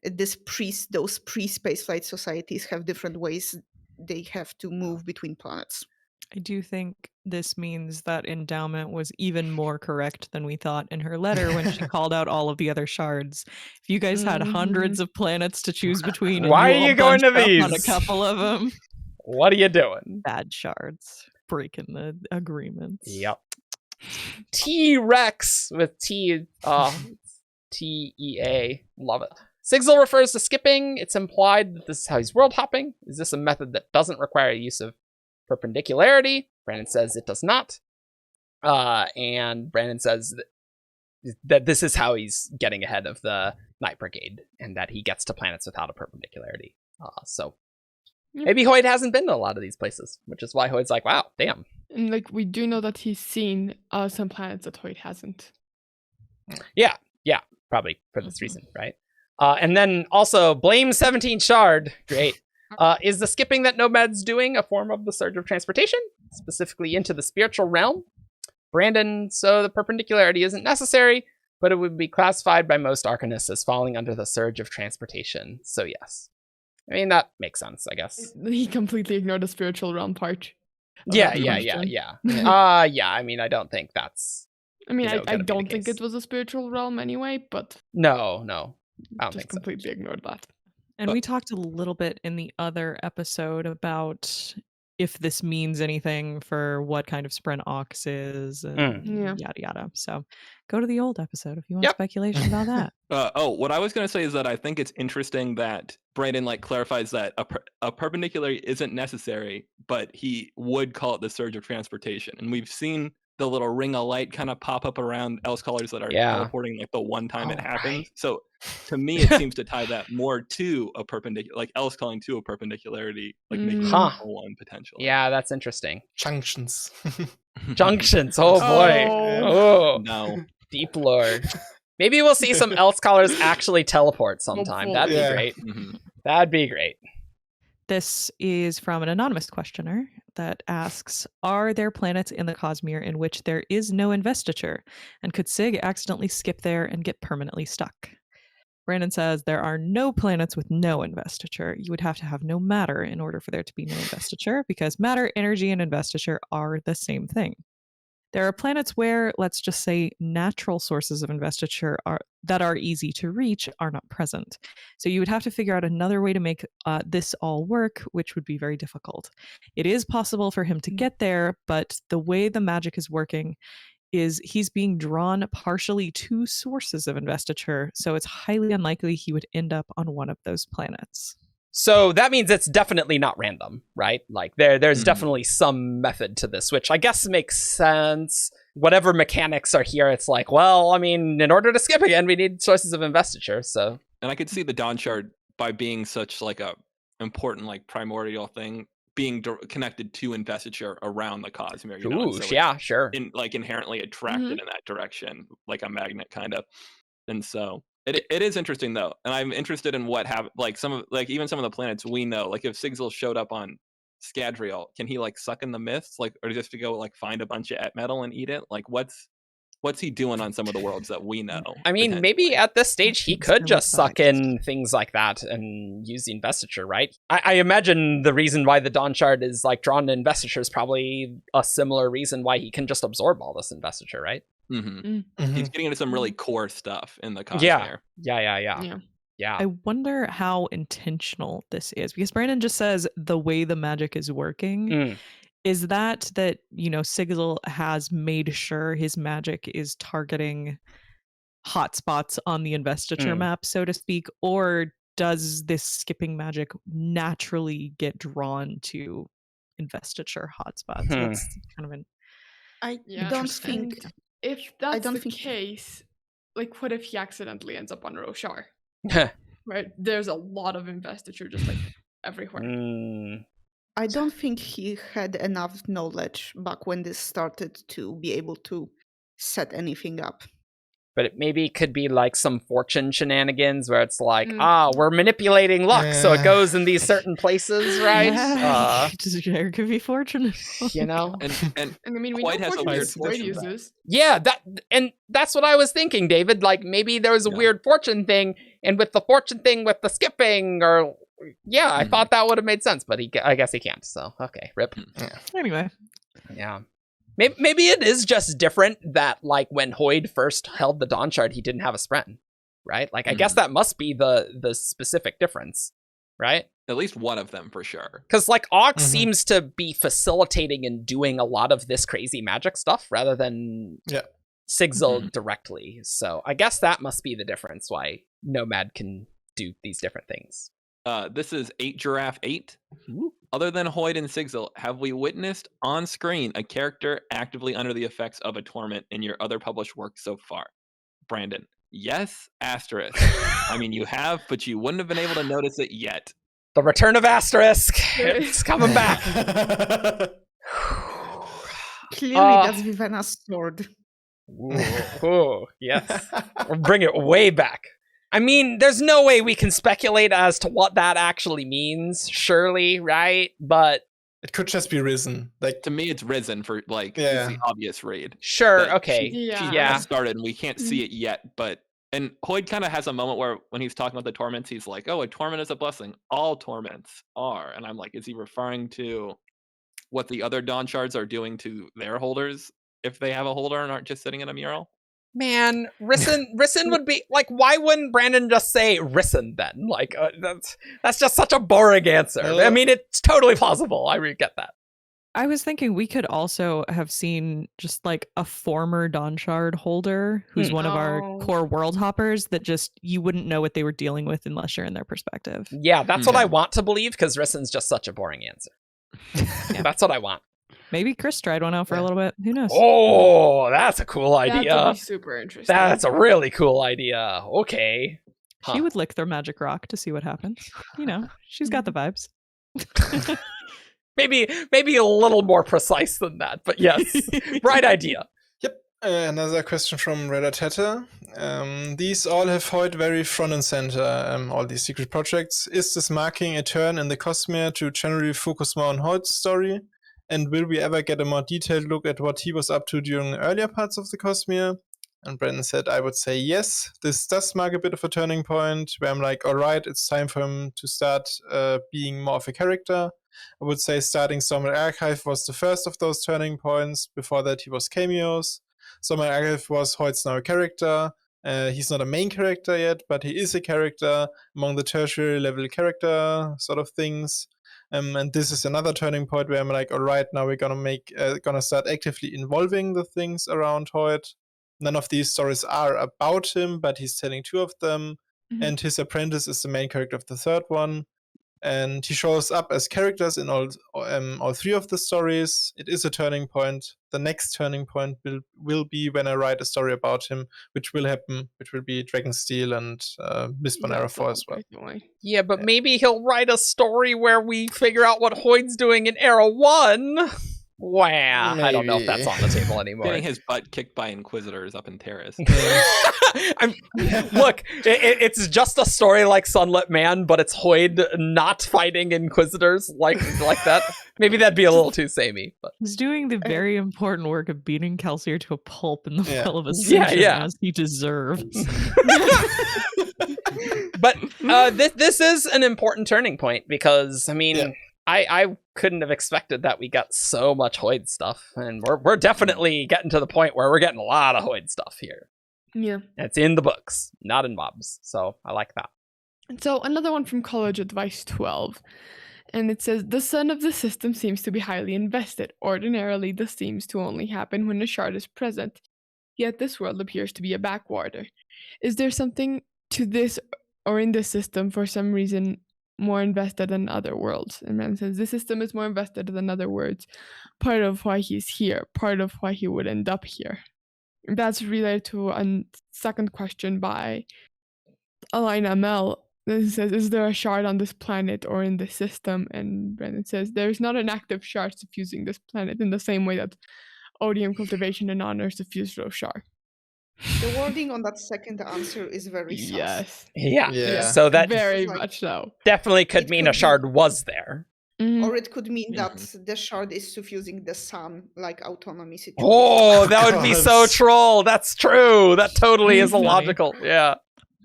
those pre-spaceflight societies have different ways they have to move between planets. I do think this means that Endowment was even more correct than we thought in her letter when she called out all of the other shards. If you guys had hundreds of planets to choose between, and Why you are you all going to bunched up on a these? couple of them, What are you doing? bad shards breaking the agreements. Yep. T-Rex with T-E-A. Love it. Sigzil refers to skipping. It's implied that this is how he's world hopping. Is this a method that doesn't require use of perpendicularity? Brandon says it does not. And Brandon says that this is how he's getting ahead of the Night Brigade, and that he gets to planets without a perpendicularity. So maybe Hoid hasn't been to a lot of these places, which is why Hoid's like, wow, damn. And like we do know that he's seen some planets that Hoid hasn't. Yeah, probably for this reason, right? And then also blame 17th Shard. Great. Is the skipping that Nomad's doing a form of the surge of transportation, specifically into the spiritual realm? Brandon, so the perpendicularity isn't necessary, but it would be classified by most arcanists as falling under the surge of transportation. So yes. I mean, that makes sense, I guess. He completely ignored the spiritual realm part. Yeah. I mean, I don't think that's... I mean, you know, I gonna be the don't think case. it was a spiritual realm anyway, but No. I don't just think so. completely ignored that. And we talked a little bit in the other episode about if this means anything for what kind of sprint ox is and yada yada. So go to the old episode if you want speculation about that. What I was going to say is that I think it's interesting that Brandon clarifies that a perpendicular isn't necessary, but he would call it the surge of transportation. And we've seen the little ring of light kind of pop up around else colors that are teleporting the one time it happens. Right. So to me, it seems to tie that more to a perpendicular, else calling to a perpendicularity, making it one potentially. Yeah, that's interesting. Junctions. Junctions. Oh boy. Oh no. Deep lore. Maybe we'll see some else colors actually teleport sometime. That'd be great. Mm-hmm. That'd be great. This is from an anonymous questioner that asks, are there planets in the Cosmere in which there is no investiture? And could Sig accidentally skip there and get permanently stuck? Brandon says there are no planets with no investiture. You would have to have no matter in order for there to be no investiture, because matter, energy, and investiture are the same thing. There are planets where, let's just say, natural sources of investiture that are easy to reach are not present. So you would have to figure out another way to make this all work, which would be very difficult. It is possible for him to get there, but the way the magic is working is he's being drawn partially to sources of investiture, so it's highly unlikely he would end up on one of those planets. So that means it's definitely not random, right? There's definitely some method to this, which I guess makes sense. Whatever mechanics are here, it's like, well, I mean, in order to skip again, we need sources of investiture, so... And I could see the Dawnshard, by being such a important primordial thing, being connected to investiture around the Cosmere. Ooh, so yeah, sure. Inherently attracted in that direction, like a magnet kind of. And so... It is interesting though, and I'm interested in what have even some of the planets we know. If Sigzil showed up on Scadrial, can he suck in the myths, or just to go find a bunch of et metal and eat it? What's he doing on some of the worlds that we know? I mean, maybe at this stage he could just suck in things like that and use the investiture, right? I imagine the reason why the Dawnshard is drawn to investiture is probably a similar reason why he can just absorb all this investiture, right? He's getting into some really core stuff in the Cosmere. Yeah. I wonder how intentional this is, because Brandon just says the way the magic is working. Is that Sigzil has made sure his magic is targeting hotspots on the investiture map, so to speak, or does this skipping magic naturally get drawn to investiture hotspots? That's kind of an I don't think... If that's the case, what if he accidentally ends up on Rasarr? Right? There's a lot of investiture just everywhere. I don't think he had enough knowledge back when this started to be able to set anything up. But it maybe could be some fortune shenanigans where it's we're manipulating luck, so it goes in these certain places, right? There could be fortune. And I mean, we know fortune uses. Yeah, that's what I was thinking, David. Maybe there was a weird fortune thing, and with the fortune thing with the skipping, or I thought that would have made sense, but I guess he can't. So okay, rip. Anyway, Yeah. Maybe it is just different that, like, when Hoid first held the Dawnshard, he didn't have a Spren, right? Like, I guess that must be the specific difference, right? At least one of them, for sure. Because, like, Ox seems to be facilitating and doing a lot of this crazy magic stuff rather than Sigzil directly. So I guess that must be the difference why Nomad can do these different things. This is 8 Giraffe 8. Other than Hoid and Sigzil, have we witnessed on screen a character actively under the effects of a torment in your other published work so far? Brandon, yes, asterisk. I mean, you have, but you wouldn't have been able to notice it yet. The return of asterisk. It's coming back. Clearly, that's Vivenna's sword. Ooh, yes. We'll bring it way back. I mean, there's no way we can speculate as to what that actually means, surely, right? But it could just be risen. Like, to me, it's risen for, like, it's the obvious raid. Sure, okay. She started, and we can't see it yet, but... And Hoid kind of has a moment where, when he's talking about the torments, he's like, oh, a torment is a blessing. All torments are. And I'm like, is he referring to what the other Dawnshards are doing to their holders if they have a holder and aren't just sitting in a mural? Man, Risen would be like, why wouldn't Brandon just say Risen then? Like, that's just such a boring answer. I mean, it's totally plausible. I get that. I was thinking we could also have seen just like a former Dawnshard holder who's one of our core world hoppers that just you wouldn't know what they were dealing with unless you're in their perspective. Yeah, that's what I want to believe, because Risen's just such a boring answer. That's what I want. Maybe Chris tried one out for a little bit. Who knows? Oh, that's a cool idea. That would be super interesting. That's a really cool idea. Okay. She would lick their magic rock to see what happens. You know, she's got the vibes. Maybe a little more precise than that, but yes, right idea. Yep. Another question from Redatata. These all have Hoid very front and center, all these secret projects. Is this marking a turn in the Cosmere to generally focus more on Hoid's story? And will we ever get a more detailed look at what he was up to during earlier parts of the Cosmere? And Brandon said, I would say yes. This does mark a bit of a turning point where I'm like, all right, it's time for him to start being more of a character. I would say starting Stormlight Archive was the first of those turning points. Before that, he was cameos. Stormlight Archive was Hoid's now a character. He's not a main character yet, but he is a character among the tertiary level character sort of things. And this is another turning point where I'm like, all right, now we're gonna start actively involving the things around Hoid. None of these stories are about him, but he's telling 2 of them. And his apprentice is the main character of the 3rd one. And he shows up as characters in all 3 of the stories. It is a turning point. The next turning point will be when I write a story about him, which will happen, which will be Dragonsteel and Mistborn Era 4 as well. Yeah, but maybe he'll write a story where we figure out what Hoid's doing in Era 1. Wow, I don't know if that's on the table anymore. Getting his butt kicked by Inquisitors up in Terrace. Look, it's just a story like Sunlit Man, but it's Hoid not fighting Inquisitors like that. Maybe that'd be a little too samey. But he's doing the very important work of beating Kelsier to a pulp in the Well of Ascension as he deserves. But this is an important turning point because, I mean... I couldn't have expected that we got so much Hoid stuff, and we're definitely getting to the point where we're getting a lot of Hoid stuff here. Yeah. It's in the books, not in WoBs, so I like that. And so another one from College Advice 12, and it says, the sun of the system seems to be highly invested. Ordinarily, this seems to only happen when a shard is present, yet this world appears to be a backwater. Is there something to this or in this system for some reason more invested than other worlds? And man says this system is more invested than other worlds. Part of why he's here, part of why he would end up here. And that's related to a second question by Alina Mel. It says, is there a shard on this planet or in this system? And Brandon says, there's not an active shard suffusing this planet in the same way that odium cultivation and honor suffuse Rasarr. The wording on that second answer is very sus. Yes. Yeah. So that very much so. Definitely could mean a shard was there. Or it could mean that the shard is suffusing the sun, like autonomy situation. Oh, that would be so troll. That's true. That totally is a logical. Yeah.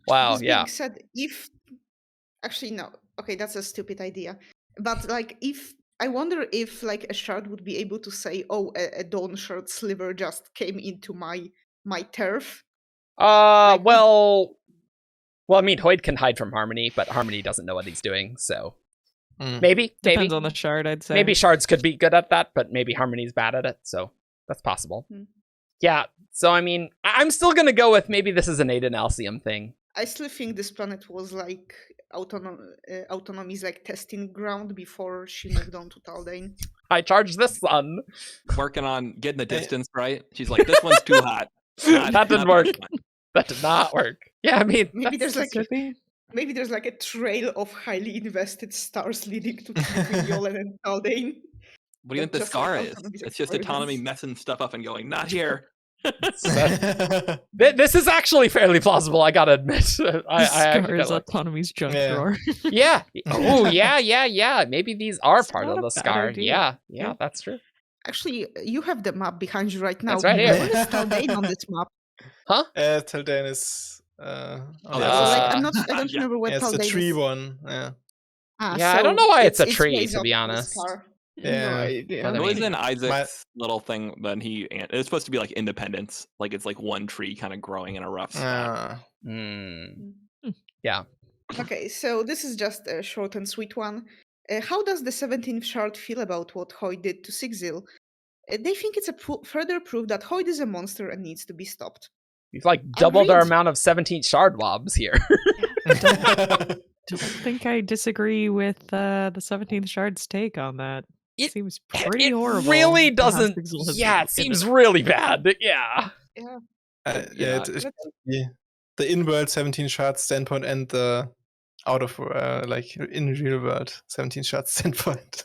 Wow. This being said, actually no. Okay, that's a stupid idea. But like if I wonder if like a shard would be able to say, "Oh, a Dawnshard sliver just came into my turf." Well, I mean, Hoid can hide from Harmony, but Harmony doesn't know what he's doing, so maybe Depends on the shard, I'd say. maybe shards could be good at that, but maybe Harmony's bad at it, so that's possible. Yeah, so I mean, I'm still gonna go with maybe this is an Aiden Alcium thing. I still think this planet was like Autonomy's like testing ground before she moved on to Taldane. I charge this sun. Working on getting the distance right. She's like, this one's too hot. That didn't work. That did not work. Yeah, I mean, Maybe there's like a trail of highly invested stars leading to Yolen and Taldane. What do you think the Just scar like is? Autonomy's It's just experiments. autonomy messing stuff up and going, not here. this is actually fairly plausible, I gotta admit. I Scar is Autonomy's junk drawer. Yeah. Oh, yeah. Maybe these are part not of a the bad scar. idea. Yeah, that's true. Actually, you have the map behind you right now. That's right here. Where is Taldane on this map? Taldane is. Oh, So, that's like, I don't remember where it's Taldane the tree is. one. Yeah. Yeah, I don't know why it's a tree, ways to up be the honest. scar. Yeah. No idea. But I It was mean, in Isaac's little thing. Then it's supposed to be like independence. Like it's like one tree kind of growing in a rough spot. Yeah. Okay, so this is just a short and sweet one. How does the 17th Shard feel about what Hoid did to Sigzil? They think it's a further proof that Hoid is a monster and needs to be stopped. We've like doubled our Agreed. amount of 17th Shard WoBs here. Don't think I disagree with the 17th Shard's take on that. It seems pretty it horrible. really how doesn't. Sigzil has Yeah, been it seems ended. really bad. Yeah. The in-world 17 shard standpoint and the out of like in real world 17 shard standpoint.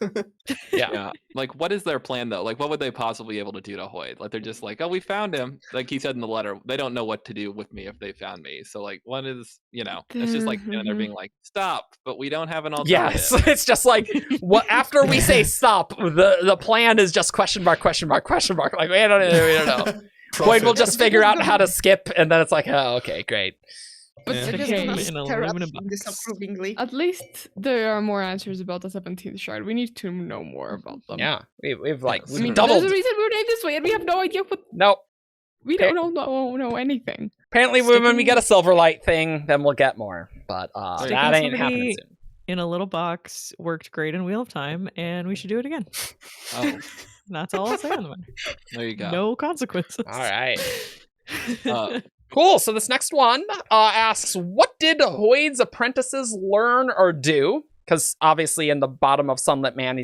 Yeah. Like, what is their plan though? Like, what would they possibly be able to do to Hoid? Like, they're just like, oh, we found him. Like he said in the letter, they don't know what to do with me if they found me. So like, what is, it's just like they're being like, stop, but we don't have an alternative. Yes, it's just like what after we say stop, the plan is just question mark. Like we don't know. Hoid will just figure out how to skip, and then it's like, oh, okay, great. But They're just okay, gonna in a stare at aluminum him box. disapprovingly. at least there are more answers about the 17th Shard. We need to know more about them. Yeah, we've like Yes. I mean, doubled. there's a reason we're named this way, and we have no idea what. Nope. We don't know anything. Apparently, when we get a Silverlight thing, then we'll get more. But Sticking that ain't somebody happening soon. in a little box worked great in Wheel of Time, and we should do it again. Oh, That's all I'll say on the matter. there you go. No consequences. All right. Uh, Cool. So this next one asks, what did Hoid's apprentices learn or do? Because obviously in the bottom of Sunlit Man,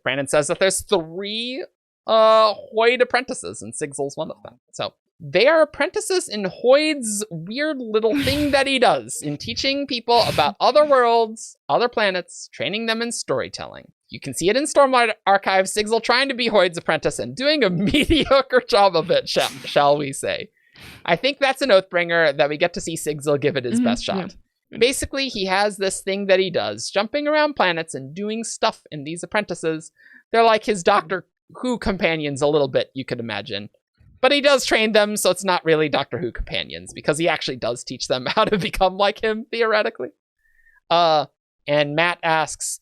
Brandon says that there's 3 Hoid apprentices, and Sigzil's one of them. So they are apprentices in Hoid's weird little thing that he does in teaching people about other worlds, other planets, training them in storytelling. You can see it in Stormlight Archive, Sigzil trying to be Hoid's apprentice and doing a mediocre job of it, shall we say. I think that's an Oathbringer that we get to see Sigzil give it his best shot. Yeah. Basically, he has this thing that he does, jumping around planets and doing stuff in these apprentices. They're like his Doctor Who companions a little bit, you could imagine. But he does train them, so it's not really Doctor Who companions, because he actually does teach them how to become like him, theoretically. And Matt asks,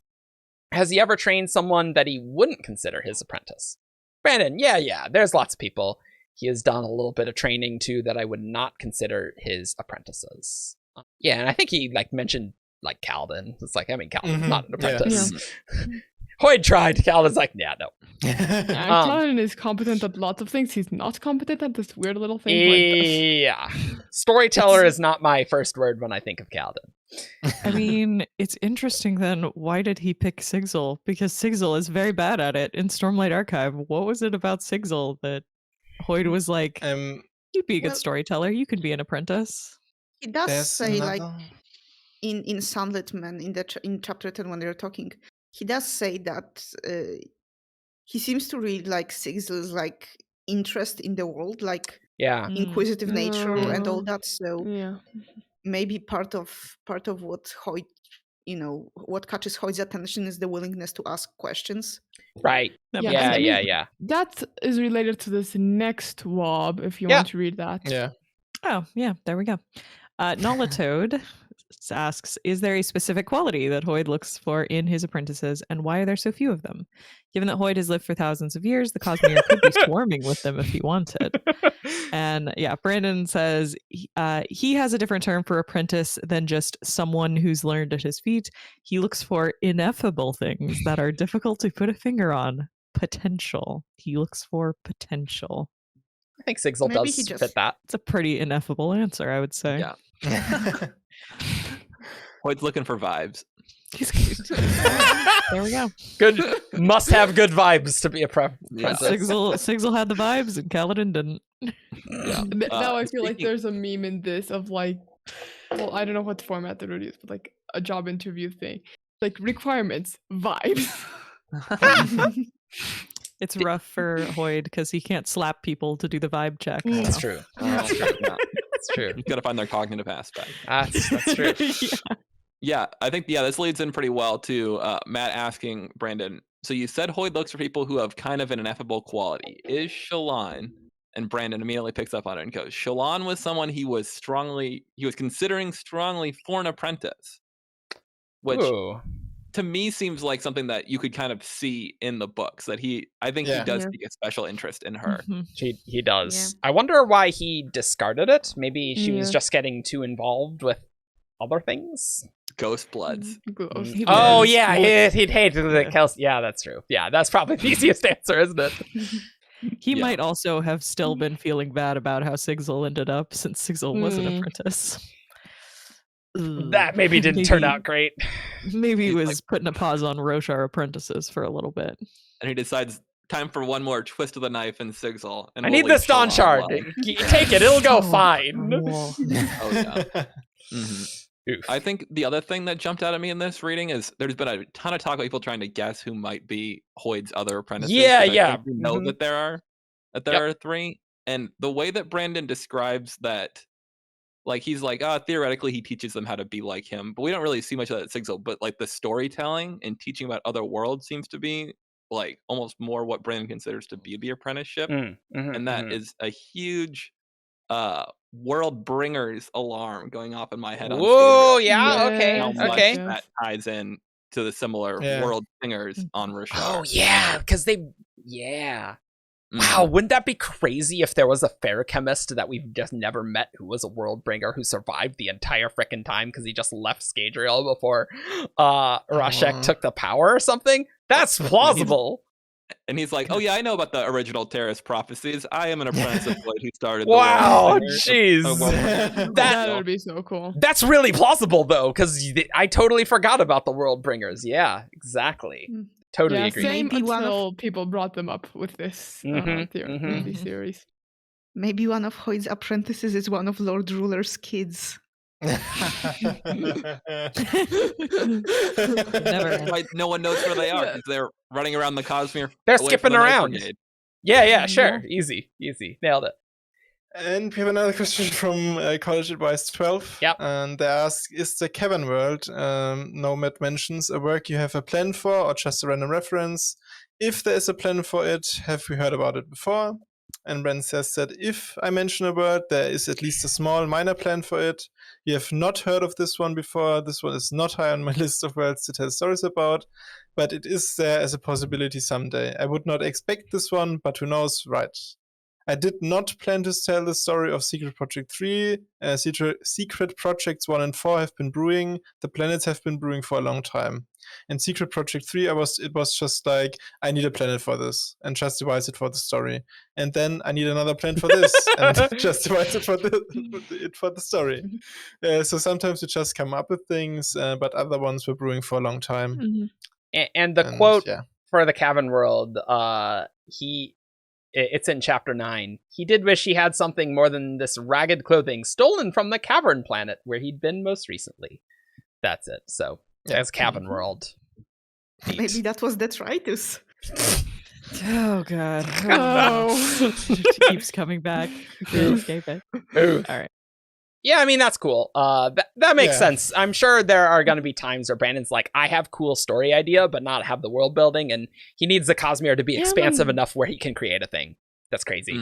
has he ever trained someone that he wouldn't consider his apprentice? Brandon, yeah, there's lots of people. He has done a little bit of training too that I would not consider his apprentices. Yeah, and I think he mentioned Kaladin. It's like, I mean, Kaladin's not an apprentice. Yeah. Hoid tried. Kaladin's like, yeah, no. Kaladin is competent at lots of things. He's not competent at this weird little thing. Yeah. Storyteller is not my first word when I think of Kaladin. I mean, it's interesting then, why did he pick Sigzil? Because Sigzil is very bad at it in Stormlight Archive. What was it about Sigzil that Hoid was like, you'd be a good storyteller, you could be an apprentice? He does say, in Sunlit Man, in chapter 10 when they're talking, he does say that he seems to really like Sigzil's interest in the world, inquisitive nature and all that. So maybe part of what Hoid, what catches Hoid's attention is the willingness to ask questions. Right. Yeah. That is related to this next WoB, if you want to read that. Yeah. Oh, yeah, there we go. Nolatoad asks, is there a specific quality that Hoid looks for in his apprentices, and why are there so few of them? Given that Hoid has lived for thousands of years, the Cosmere could be swarming with them if he wanted. And yeah, Brandon says he has a different term for apprentice than just someone who's learned at his feet. He looks for ineffable things that are difficult to put a finger on. Potential. He looks for potential. I think Sigzil does fit that. It's a pretty ineffable answer, I would say. Yeah. Hoid's looking for vibes. There we go. Good. Must have good vibes to be a apprentice. Sigzil had the vibes and Kaladin didn't. Yeah. Now I feel like there's a meme in this of like, well, I don't know what format they would use, but like a job interview thing. Like requirements, vibes. It's rough for Hoid because he can't slap people to do the vibe check. That's true. That's true. That's true. You gotta find their cognitive aspect. That's true. Yeah, I think this leads in pretty well to Matt asking Brandon. So you said Hoid looks for people who have kind of an ineffable quality. Is Shallan? And Brandon immediately picks up on it and goes, Shallan was someone he was considering strongly for an apprentice, which to me seems like something that you could kind of see in the books. That I think he does take a special interest in her. Mm-hmm. He does. Yeah. I wonder why he discarded it. Maybe she was just getting too involved with other things. Ghost Bloods. Oh yeah, he'd hate the Kelsey. Yeah, that's true. Yeah, that's probably the easiest answer, isn't it? He might also have still been feeling bad about how Sigzil ended up, since Sigzil was an apprentice. That maybe didn't turn out great. Maybe he was putting a pause on Rasarr apprentices for a little bit. And he decides, time for one more twist of the knife in Sigzil. And I need this Dawnshard. Take it, it'll go fine. Oh yeah. Mm-hmm. I think the other thing that jumped out at me in this reading is there's been a ton of talk about people trying to guess who might be Hoid's other apprentices. Yeah. We know that there are three, and the way that Brandon describes that, like he's like, theoretically he teaches them how to be like him, but we don't really see much of that at Sigzil. But like the storytelling and teaching about other worlds seems to be like almost more what Brandon considers to be the apprenticeship, and that is a huge world bringers alarm going off in my head. Whoa, okay. That ties in to the similar world bringers on Rasarr. Oh yeah, because Wow, wouldn't that be crazy if there was a fair chemist that we've just never met who was a world bringer who survived the entire frickin' time because he just left Scadrial before Rashek took the power or something? That's plausible. And he's like, oh yeah, I know about the original terrorist prophecies. I am an apprentice of Hoid who started the wow, jeez. That would be so cool. That's really plausible though, because I totally forgot about the world bringers. Yeah, exactly. Totally agree. Same until people brought them up with this series. Maybe one of Hoid's apprentices is one of Lord Ruler's kids. Never. No one knows where they are because they're running around the Cosmere. They're skipping around. Yeah, sure. Easy. Nailed it. And we have another question from College Advice 12. Yep. And they ask, is the Cavern world, Nomad mentions, a work you have a plan for or just a random reference? If there is a plan for it, have we heard about it before? And Brent says that if I mention a word, there is at least a small minor plan for it. You have not heard of this one before. This one is not high on my list of words to tell stories about, but it is there as a possibility someday. I would not expect this one, but who knows, right? I did not plan to tell the story of Secret Project 3. Secret Projects 1 and 4 have been brewing. The planets have been brewing for a long time. In Secret Project 3, it was just like, I need a planet for this, and just devise it for the story. And then I need another planet for this, and just devise it for the story. So sometimes we just come up with things, but other ones were brewing for a long time. And the quote for the Cavern world, it's in chapter 9. He did wish he had something more than this ragged clothing stolen from the Cavern planet where he'd been most recently. That's it. So that's Cavern world. Neat. Maybe that was detritus. Oh god. Oh. It keeps coming back. Can't escape it. All right. Yeah, I mean, that's cool. That makes sense. I'm sure there are going to be times where Brandon's like, I have cool story idea, but not have the world building, and he needs the Cosmere to be expansive enough where he can create a thing. That's crazy.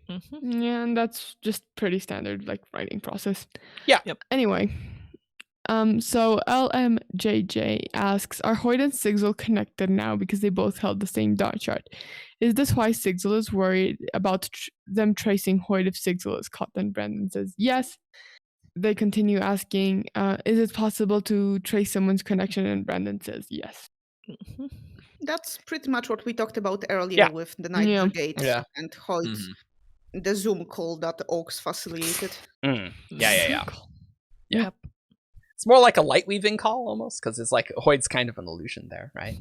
Yeah, and that's just pretty standard, like, writing process. Yeah. Yep. Anyway, So LMJJ asks, are Hoid and Sigzil connected now because they both held the same Dawnshard? Is this why Sigzil is worried about them tracing Hoid if Sigzil is caught? Then Brandon says yes. They continue asking, is it possible to trace someone's connection? And Brandon says yes. That's pretty much what we talked about earlier with the Night Brigade and Hoid. The Zoom call that Oaks facilitated. Yeah. It's more like a light weaving call almost, because it's like Hoid's kind of an illusion there, right?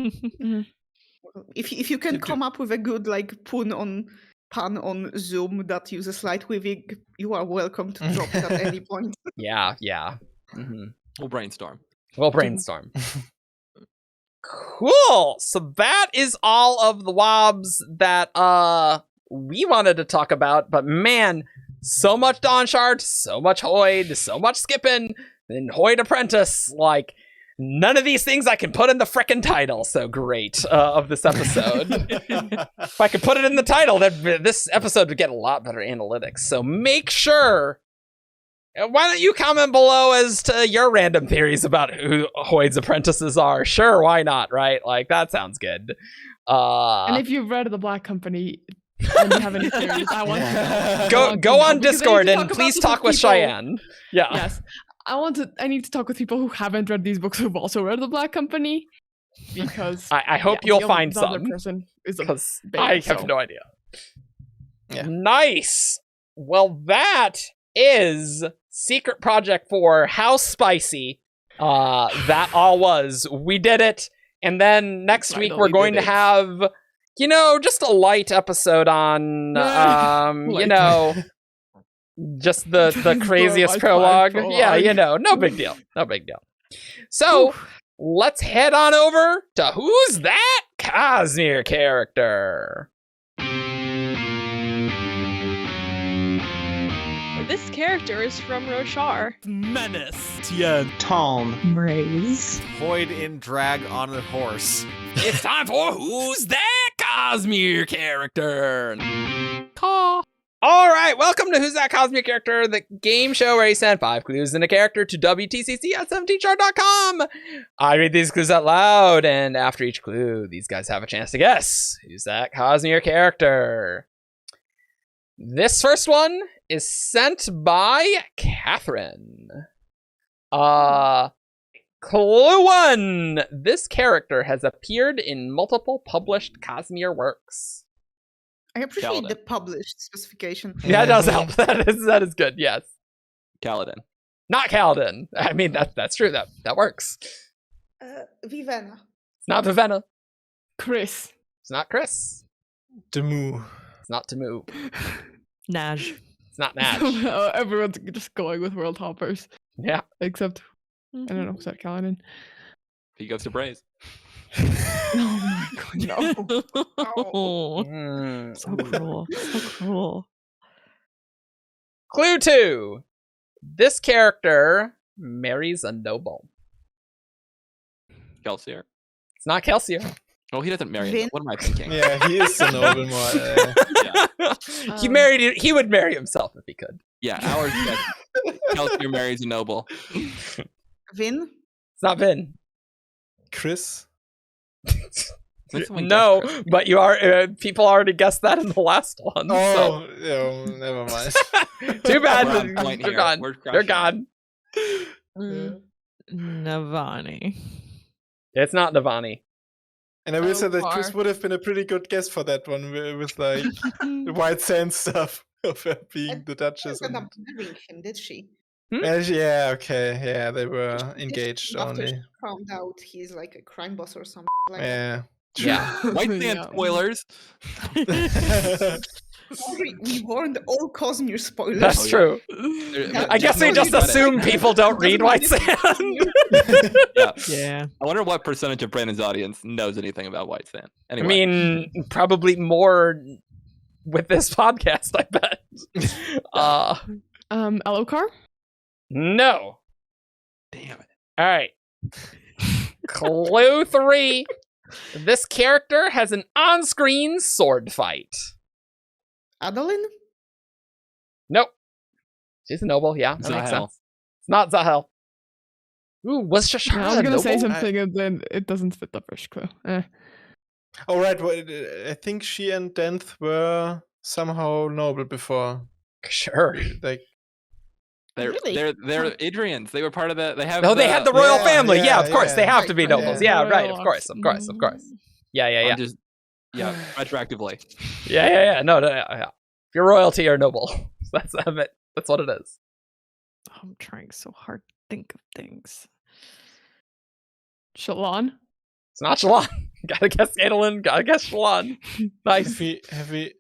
If you can come up with a good like pun on Zoom that uses light weaving, you are welcome to drop it at any point. Yeah. We'll brainstorm. Cool. So that is all of the WoBs that we wanted to talk about. But man, so much Dawnshard, so much Hoid, so much skipping, and Hoid Apprentice. Like, none of these things I can put in the frickin' title. So great of this episode. If I could put it in the title, then this episode would get a lot better analytics. So make sure. Why don't you comment below as to your random theories about who Hoid's apprentices are? Sure, why not, right? Like, that sounds good. And if you've read The Black Company and you have any theories, I want to go on Discord and please talk with Cheyenne. Yeah. Yes. I need to talk with people who haven't read these books who've also read The Black Company, because I hope you'll find some, because I have no idea. Yeah. Nice. Well, that is Secret Project 4. How spicy that all was. We did it. And then next week we're going to have, just a light episode on, just the craziest prologue. Yeah, no big deal. So let's head on over to Who's That Cosmere Character? This character is from Rasarr. Menace. Tien. Tom. Raise. Hoid in drag on a horse. It's time for Who's That Cosmere Character? All right, welcome to Who's That Cosmere Character, the game show where you send 5 clues in a character to wtcc at 17thshard.com. I read these clues out loud, and after each clue, these guys have a chance to guess who's that Cosmere character. This first one is sent by Catherine. Clue 1. This character has appeared in multiple published Cosmere works. I appreciate the published specification. Yeah, it does help. That is good, yes. Kaladin. Not Kaladin. I mean, that's true. That works. Vivenna. It's not Vivenna. Chris. It's not Chris. Demu. It's not Demu. Naj. It's not Naj. Everyone's just going with world hoppers. Yeah. Except, I don't know, is that Kaladin? He goes to Braze. Oh my god, no. Oh. So cruel. So cruel. Clue 2. This character marries a noble. Kelsier. It's not Kelsier. Oh, he doesn't marry him. What am I thinking? Yeah, he is a noble more. He would marry himself if he could. Yeah, ours Kelsier marries a noble. Vin? It's not Vin. Chris? No, but you are. People already guessed that in the last one. Oh, so. Never mind. Too bad. They're gone. They're gone. Navani. It's not Navani. And I will say that Chris would have been a pretty good guess for that one with like the white sand stuff of her being the Duchess. She ended up marrying him, did she? Yeah, okay. Yeah, they were engaged after only. She found out he's like a crime boss or something like that. Yeah. White sand spoilers. Sorry, we warned all Cosmere spoilers. That's true. I guess we just assume people don't read White Sand. Yeah. I wonder what percentage of Brandon's audience knows anything about White Sand. Anyway. I mean, probably more with this podcast, I bet. Elokar? No. Damn it. All right. Clue 3. This character has an on-screen sword fight. Adolin? Nope. She's a noble, yeah. That makes Zahel. sense. It's not Zahel. Ooh, was Shashara I was gonna say noble? something and then it doesn't fit the first clue. Oh right, well, I think she and Denth were somehow noble before. Sure. Like They're Adrians. They were part of the. They have. No, they had the royal family. Yeah, of course, they have Right, to be right, nobles. yeah. Yeah, right. Of course. Yeah. Just retroactively. Yeah. No. Yeah. If you're royalty or noble, that's what it is. I'm trying so hard to think of things. Shalon? It's not Shalon. Gotta guess Adolin. Gotta guess Shalon. Nice. have we?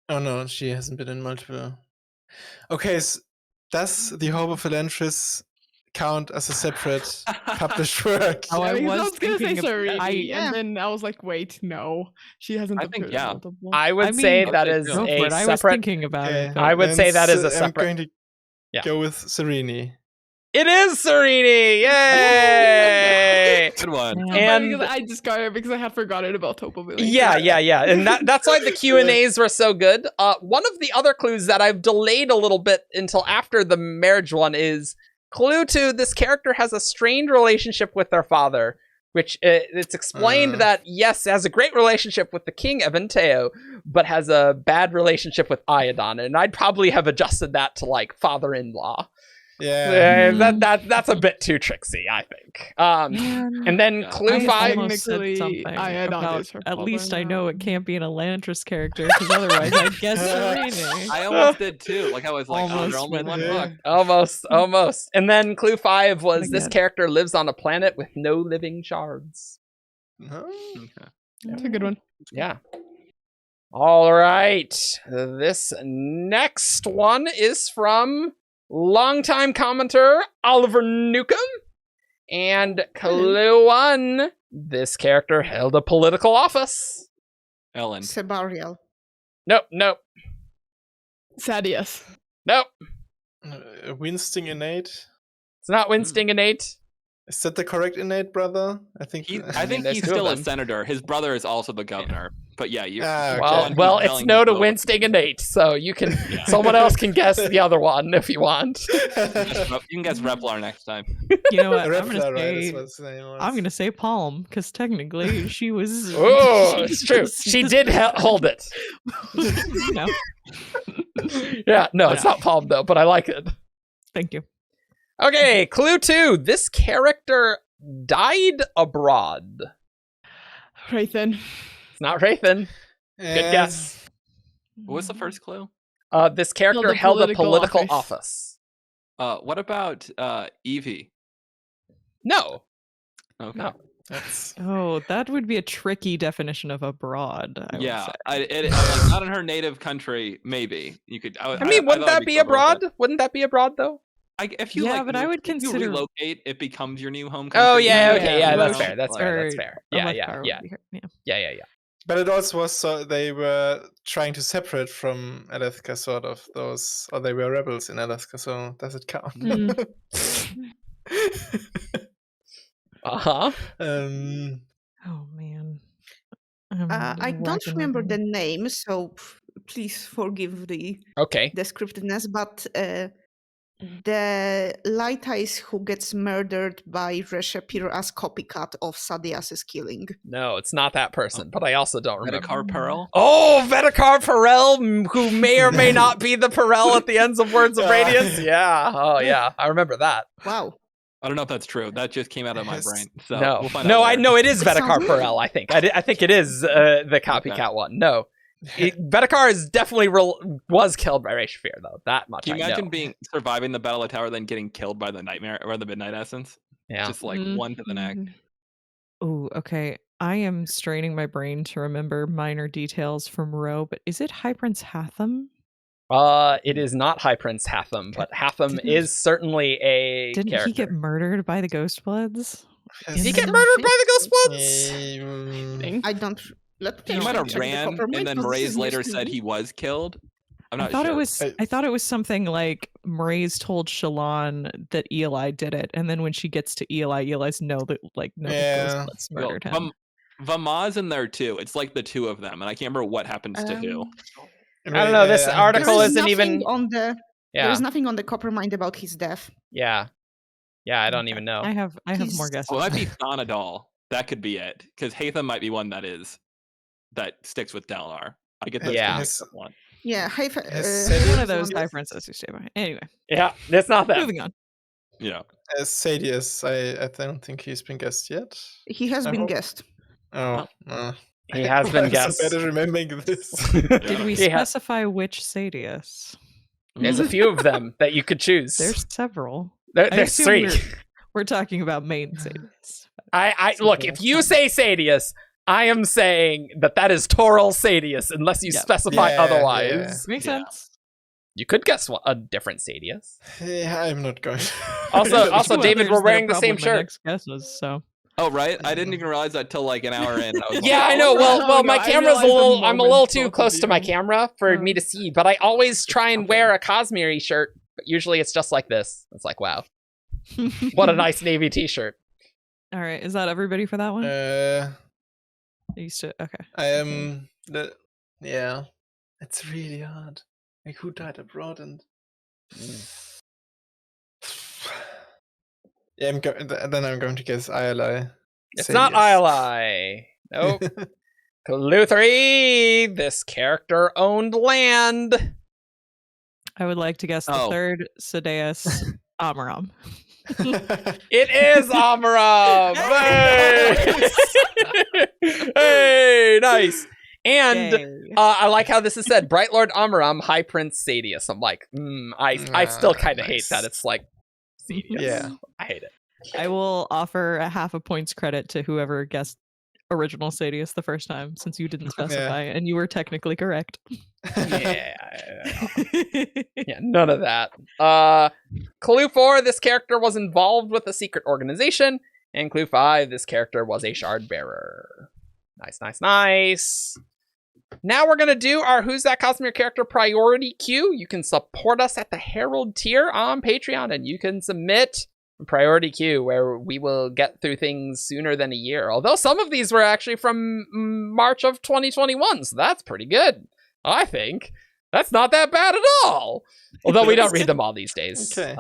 Oh no, she hasn't been in multiple. Okay, does the Hope of Elantris count as a separate published work? Oh, I because was gonna say thinking of- Sarini, yeah. and then I was like, wait, no, she hasn't. I think, appeared in yeah. multiple. I would I mean, say that okay, is go Go for a it. I was separate. thinking about it. Okay, I would then say that is a I'm separate. going to Yeah. go with Serini. It is Sarini! Yay! Good one. And- because I discarded because I had forgotten about Topo. Yeah, and that's why the Q&As were so good. One of the other clues that I've delayed a little bit until after the marriage one is clue 2, this character has a strained relationship with their father, which it's explained that, yes, has a great relationship with the king, Eventeo, but has a bad relationship with Iadon, and I'd probably have adjusted that to, like, father-in-law. Yeah. That's a bit too tricksy, I think. And then clue I 5. almost said Technically, something Iadon about, is her at least I father-in-law. know it can't be an Elantris character, because otherwise I'd guess Serene. I almost did too. Like I was like, Almost they're only in one went book. Almost. And then clue 5 was Again. this character lives on a planet with no living shards. No? Okay. That's a good one. Yeah. All right. This next one is from longtime commenter Oliver Newcomb. And clue 1, this character held a political office. Ellen. Sebarial. Nope. Sadius. Winsting innate. It's not Winsting innate. Is that the correct innate, brother? I think. I think there's he's two of still a them. senator. His brother is also the governor. But yeah, you. Okay. Well, it's no to Winsting innate, so you can. Someone else can guess the other one if you want. You can guess Replar next time. You know what? I'm Replar, gonna right, say is what his name was. I'm gonna say Palm, because technically she was. Oh, she it's true. was- She did hold it. You know, Yeah, no, it's not Palm though, but I like it. thank you. Okay, clue 2. This character died abroad. Wraithen. It's not Wraithen. Good guess. What was the first clue? This character held a political office. What about Evie? No. Okay. No. That's Oh, that would be a tricky definition of abroad. I would Yeah, say. like, not in her native country. Maybe you could. I mean, wouldn't that be abroad? Wouldn't that be abroad though? If you Yeah, like, but I would if you consider- relocate. It becomes your new home. Oh country. yeah, Yeah, okay, yeah, that's Roche- fair. That's fair. Yeah. Alethkar would be here, yeah. But it also was so they were trying to separate from Alethkar, sort of those, or they were rebels in Alethkar. So does it count? Uh-huh. Oh man. I don't remember the name, so please forgive the Okay. descriptiveness, but the Light Eyes who gets murdered by Reshapir as copycat of Sadias's killing. No, it's not that person, but I also don't remember. Medikar Pearl. Oh, Vedekar Perel, who may or may not be the Perel at the ends of Words of Radiance. Yeah. Oh, yeah. I remember that. Wow. I don't know if that's true. That just came out of my Yes. brain. So No, we'll find no, out I later. know it is It Vedekar sounds Perel. I think. I think it is the copycat one. No, Vedekar is definitely was killed by Reshapir, though. That much. Can you I imagine know. surviving the Battle of Tower, then getting killed by the Nightmare or the Midnight Essence? Yeah. Just like one to the neck. Oh, okay. I am straining my brain to remember minor details from Roe, but is it High Prince Hatham? It is not High Prince Hatham, but Hatham Didn't- is certainly a Didn't character. he get murdered by the Ghostbloods? Did he in get the- murdered by the Ghostbloods? I don't. Let He me might have check the ran, Coppermine, and then because this Mraize is later news to said me. he was killed. I'm I not thought sure. it was. I thought it was something like Mraize told Shallan that Eli did it, and then when she gets to Eli's no, that like no, Yeah. the Ghostbloods murdered him. Vamaz in there too. It's like the two of them, and I can't remember what happens to who. I don't know, this article There is isn't even- nothing on the. Yeah. There is nothing on the Coppermind about his death. Yeah. Yeah, I don't even know. I have more guesses. Well, it might be Thonadol. That could be it. Because Hatham might be one that sticks with Dalinar. I get this one. Yeah, one of those high princesses you stay by. Anyway. Yeah, it's not that. Moving on. Yeah. Sadius, I don't think he's been guessed yet. He has been guessed. Oh. He has been guessed. I'm so bad at remembering this. Did we specify which Sadius? There's a few of them that you could choose. There's several. There's 3. We're talking about main Sadius. I look, if you say Sadius, I am saying that is Toril Sadius, unless you specify otherwise. Makes sense. You could guess a different Sadius. Yeah, I'm not going. Also, David, we're wearing the same shirt. So. Oh right, I didn't even realize that till like an hour in. I know. Well, my camera's I'm a little too close to my camera for me to see, but I always try and wear a Cosmere shirt. But usually it's just like this. It's like, wow, what a nice navy t-shirt. All right, is that everybody for that one? Okay. I am. Yeah, it's really hard. Like, who died abroad and. Yeah, I'm going to guess Iali. It's not Iali. Nope. Clue 3. This character owned land. I would like to guess the third Sadeas Amaram. It is Amaram. Hey, nice. And I like how this is said. Bright Lord Amaram, High Prince Sadius. I'm like, I still kind of hate that. It's like, Sadius. Yeah. I hate it. I will offer a half a point's credit to whoever guessed original Sadius the first time, since you didn't specify, and you were technically correct. Yeah, none of that. Clue 4, this character was involved with a secret organization. And clue 5, this character was a shard bearer. Nice. Now we're going to do our Who's That Cosmere Character priority queue. You can support us at the Herald tier on Patreon, and you can submit a priority queue where we will get through things sooner than a year. Although some of these were actually from March of 2021, so that's pretty good, I think. That's not that bad at all. Although we don't read them all these days. Okay.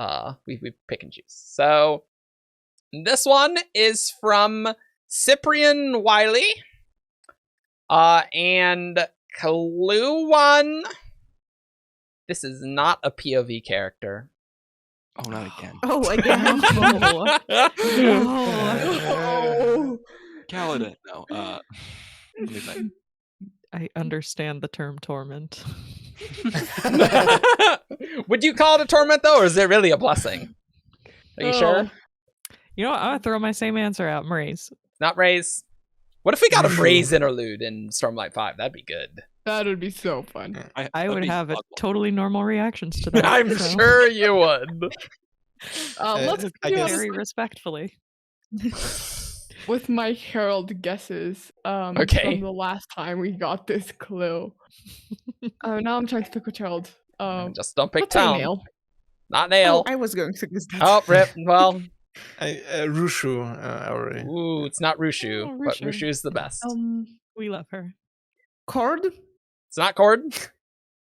We pick and choose. So this one is from Cyprian Wiley. And clue 1. This is not a POV character. Oh, not again. Oh, again. Kaladin. No. I understand the term torment. Would you call it a torment though, or is it really a blessing? Are you sure? You know what? I'm gonna throw my same answer out. Mraize. Not Raise. What if we got a Mraize interlude in Stormlight 5? That'd be good. That would be so fun. I would have totally normal reactions to that. I'm sure you would. Let's be very respectfully. With my Herald guesses from the last time we got this clue. Now I'm trying to pick which Herald. Just don't pick Town. Nail. Not Nail. I was going to guess that. Oh, rip. Well... Rushu already. Ooh, it's not Rushu, but Rushu is the best. We love her. Cord? It's not Cord.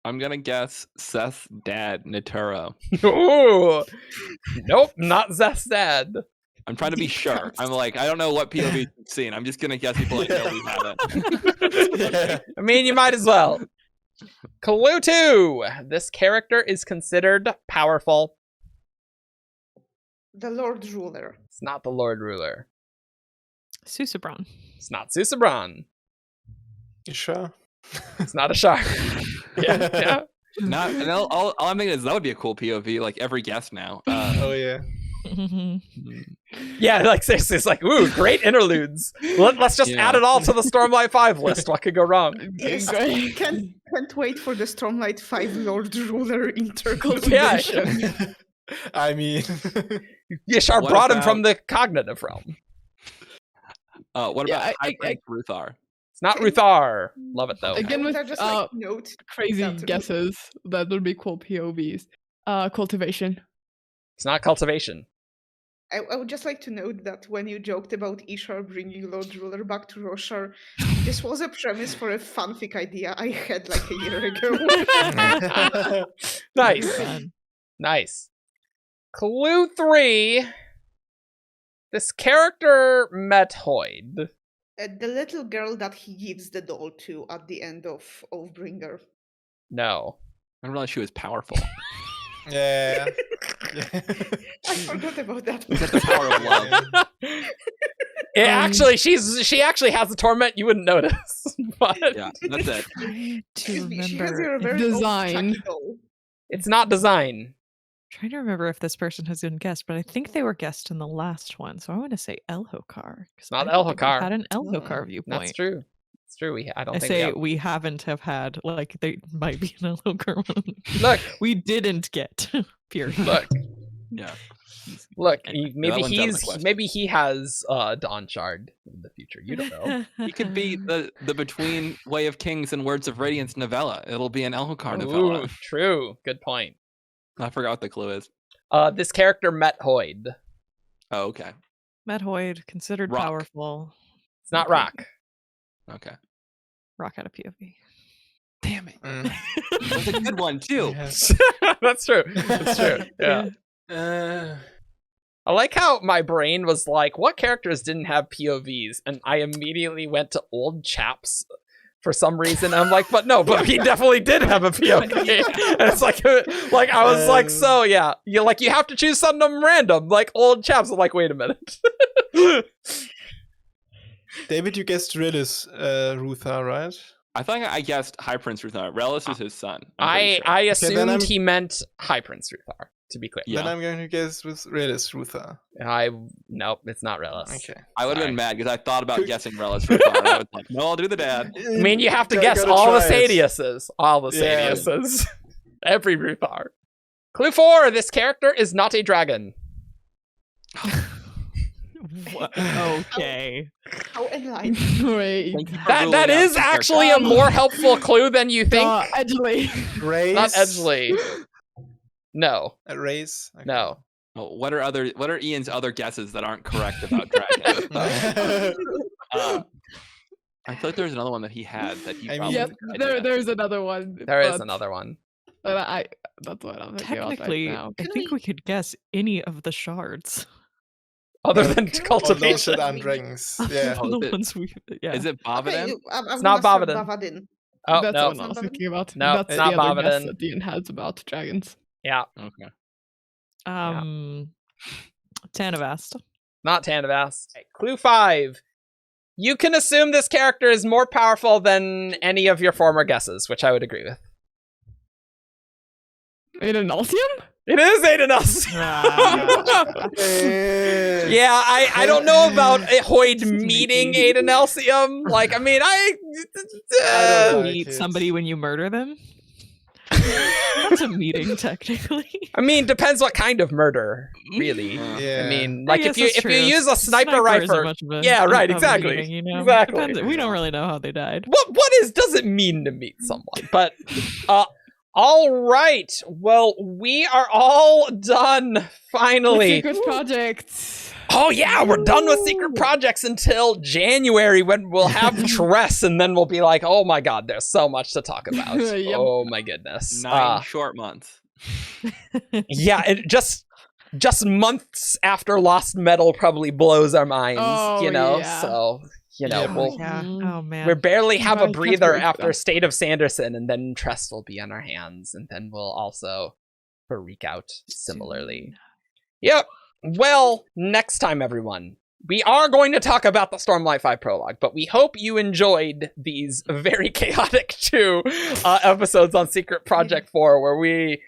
I'm gonna guess Seth's dad, Naturo. Ooh, nope, not Seth's dad. I'm trying to be sure. I'm like, I don't know what POV you've seen. I'm just gonna guess people I know we haven't. I mean, you might as well. Clue 2. This character is considered powerful. The Lord Ruler. It's not the Lord Ruler. Susebron. It's not Susebron. You sure? It's not a shark. Yeah. Not. And all I'm thinking is that would be a cool POV. Like every guess now. Oh yeah. Yeah, like seriously, it's like, ooh, great interludes. Let's just add it all to the Stormlight 5 list. What could go wrong? Yes, can't wait for the Stormlight 5 Lord Ruler intercultivation. Yeah. I mean, Yashar brought him from the cognitive realm. What about Ruthar? It's not Ruthar. Love it though. Again with just crazy guesses that would be cool POVs. Cultivation. It's not Cultivation. I would just like to note that when you joked about Ishar bringing Lord Ruler back to Rasarr, this was a premise for a fanfic idea I had like a year ago. Nice. Nice. Clue 3. This character met Hoid. The little girl that he gives the doll to at the end of Oathbringer. No. I didn't realize she was powerful. Yeah. I forgot about that. Get the power of love. She actually has a torment. You wouldn't notice. But Yeah, that's it. She has remember. a very Design. old doll. it's not design. Trying to remember if this person has been guest, but I think they were guest in the last one, so I want to say Elhokar. It's not Elhokar. Had an Elhokar viewpoint. That's true. It's true. I don't I think say we have... we haven't had like they might be an Elhokar one. Look, We didn't get. Period. look, Yeah. look. Anyway, Maybe he has Dawnshard in the future. You don't know. He could be the between Way of Kings and Words of Radiance novella. It'll be an Elhokar novella. Ooh, true. Good point. I forgot what the clue is. This character met Hoid. Oh, okay. Matt Hoid, considered Rock. powerful. It's not Rock. Okay. Rock out of POV. Damn it. Mm. That's a good one, too. Yes. That's true. That's true. Yeah. I like how my brain was like, what characters didn't have POVs? And I immediately went to old chaps for some reason. I'm like, but he definitely did have a POV. And it's like I was like, so yeah, you have to choose something random, like old chaps. I'm like, wait a minute. David, you guessed Rilis Rutha, right? I think I guessed High Prince Ruthar. Relis is his son. I assumed I'm- he meant High Prince Ruthar, to be clear. Yeah. Then I'm going to guess with Rilis Rutha. Nope, it's not Relis. Okay. I would have Sorry. been mad because I thought about guessing Relis Ruthar. And I was like, no, I'll do the dad. I mean, you have to Gotta guess all the try it. Sadiuses. All the Yeah. Sadiuses. Every Ruthar. Clue 4, this character is not a dragon. Okay. How enlightened. Wait. Thank you for That ruling is out actually a more helpful clue than you think. Edgley. Race. Not Edgley. No. Race. Okay. No. Oh, what are Ian's other guesses that aren't correct about dragons? I feel like there's another one that he had that he I probably. mean- Yep, there's another one. There is but- another one. But that's what I'm thinking about Technically, right now. I think we could guess any of the shards. Other than Can we- cultivation. Other than rings. Yeah. Oh, the is it- ones we. Yeah. Is it Okay, Bobbin? I'm It's not gonna say Bavadin. Bavadin. Oh, That's no. what I was thinking about. No, That's it's the not other guess Bavadin. that Dean has about dragons. Yeah, Okay. Tanavast. not Tanavast. Okay, clue 5. You can assume this character is more powerful than any of your former guesses, which I would agree with. Aether. It is Aedenus. Yeah, I don't know about Hoid meeting Aedenelsium. Like, I mean, I don't know. Meet Like somebody when you murder them. That's a meeting, technically. I mean, depends what kind of murder, really. Yeah. I mean, like if guess you that's use true. a sniper isn't rifle, much of a- yeah, right, of a exactly. meeting, you know? Exactly. Depends- we don't really know how they died. what does it mean to meet someone? But all right. Well, we are all done finally. Secret projects. Oh yeah, we're done with secret projects until January when we'll have Tress, and then we'll be like, oh my god, there's so much to talk about. Yep. Oh my goodness. 9 short months. Yeah, it just months after Lost Metal probably blows our minds, Oh, you know. yeah. So, you know, Yeah. we'll Yeah. Oh man. we barely have I a can't breather wait for after that. State of Sanderson, and then Tress will be on our hands, and then we'll also freak out similarly. Yep. Well, next time, everyone, we are going to talk about the Stormlight 5 prologue, but we hope you enjoyed these very chaotic 2 episodes on Secret Project 4, where we...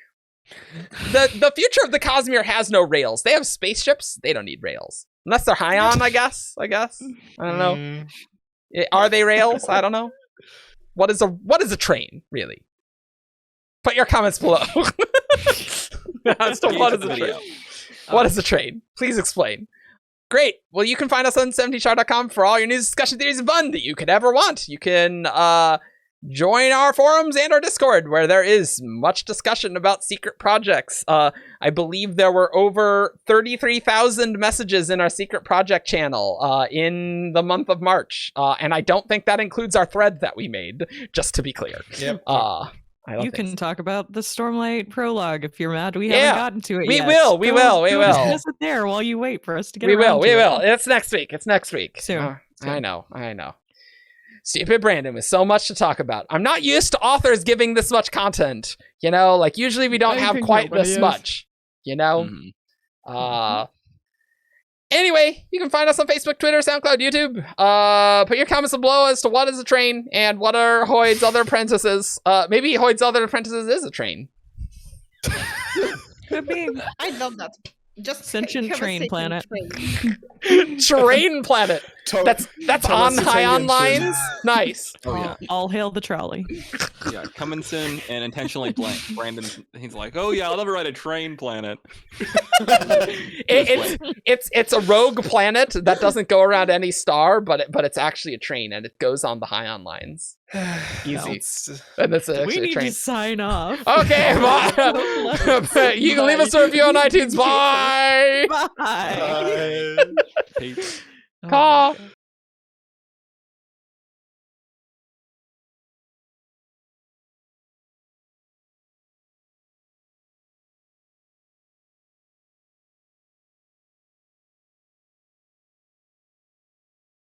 The future of the Cosmere has no rails. They have spaceships. They don't need rails. Unless they're high on, I guess. I don't know. Are they rails? I don't know. What is a train, really? Put your comments below. As to what is a train? What is a train? Please explain. Great. Well, you can find us on 17thshard.com for all your news, discussion, theories, and fun that you could ever want. You can join our forums and our Discord, where there is much discussion about secret projects. I believe there were over 33,000 messages in our secret project channel in the month of March. And I don't think that includes our thread that we made, just to be clear. Yep. You can talk about the Stormlight prologue if you're mad we haven't gotten to it yet. We will. Just sit there while you wait for us to get We around will. to it. It's next week. Soon. I know. Stupid Brandon with so much to talk about. I'm not used to authors giving this much content. Like usually we don't have quite this much. Anyway, you can find us on Facebook, Twitter, SoundCloud, YouTube. Put your comments below as to what is a train and what are Hoid's other apprentices. Maybe Hoid's other apprentices is a train. Could be. I love that. Just sentient train planet. Train planet. That's on high on lines. Nice. Oh yeah. All hail the trolley. Yeah, coming soon and intentionally blank. Brandon, he's like, oh yeah, I'll never write a train planet. It's a rogue planet that doesn't go around any star, but it's actually a train and it goes on the high on lines. Easy. And it's we actually need a train. to sign off. Okay, bye. You can leave us a review on iTunes. Bye. Bye. Peace. Call.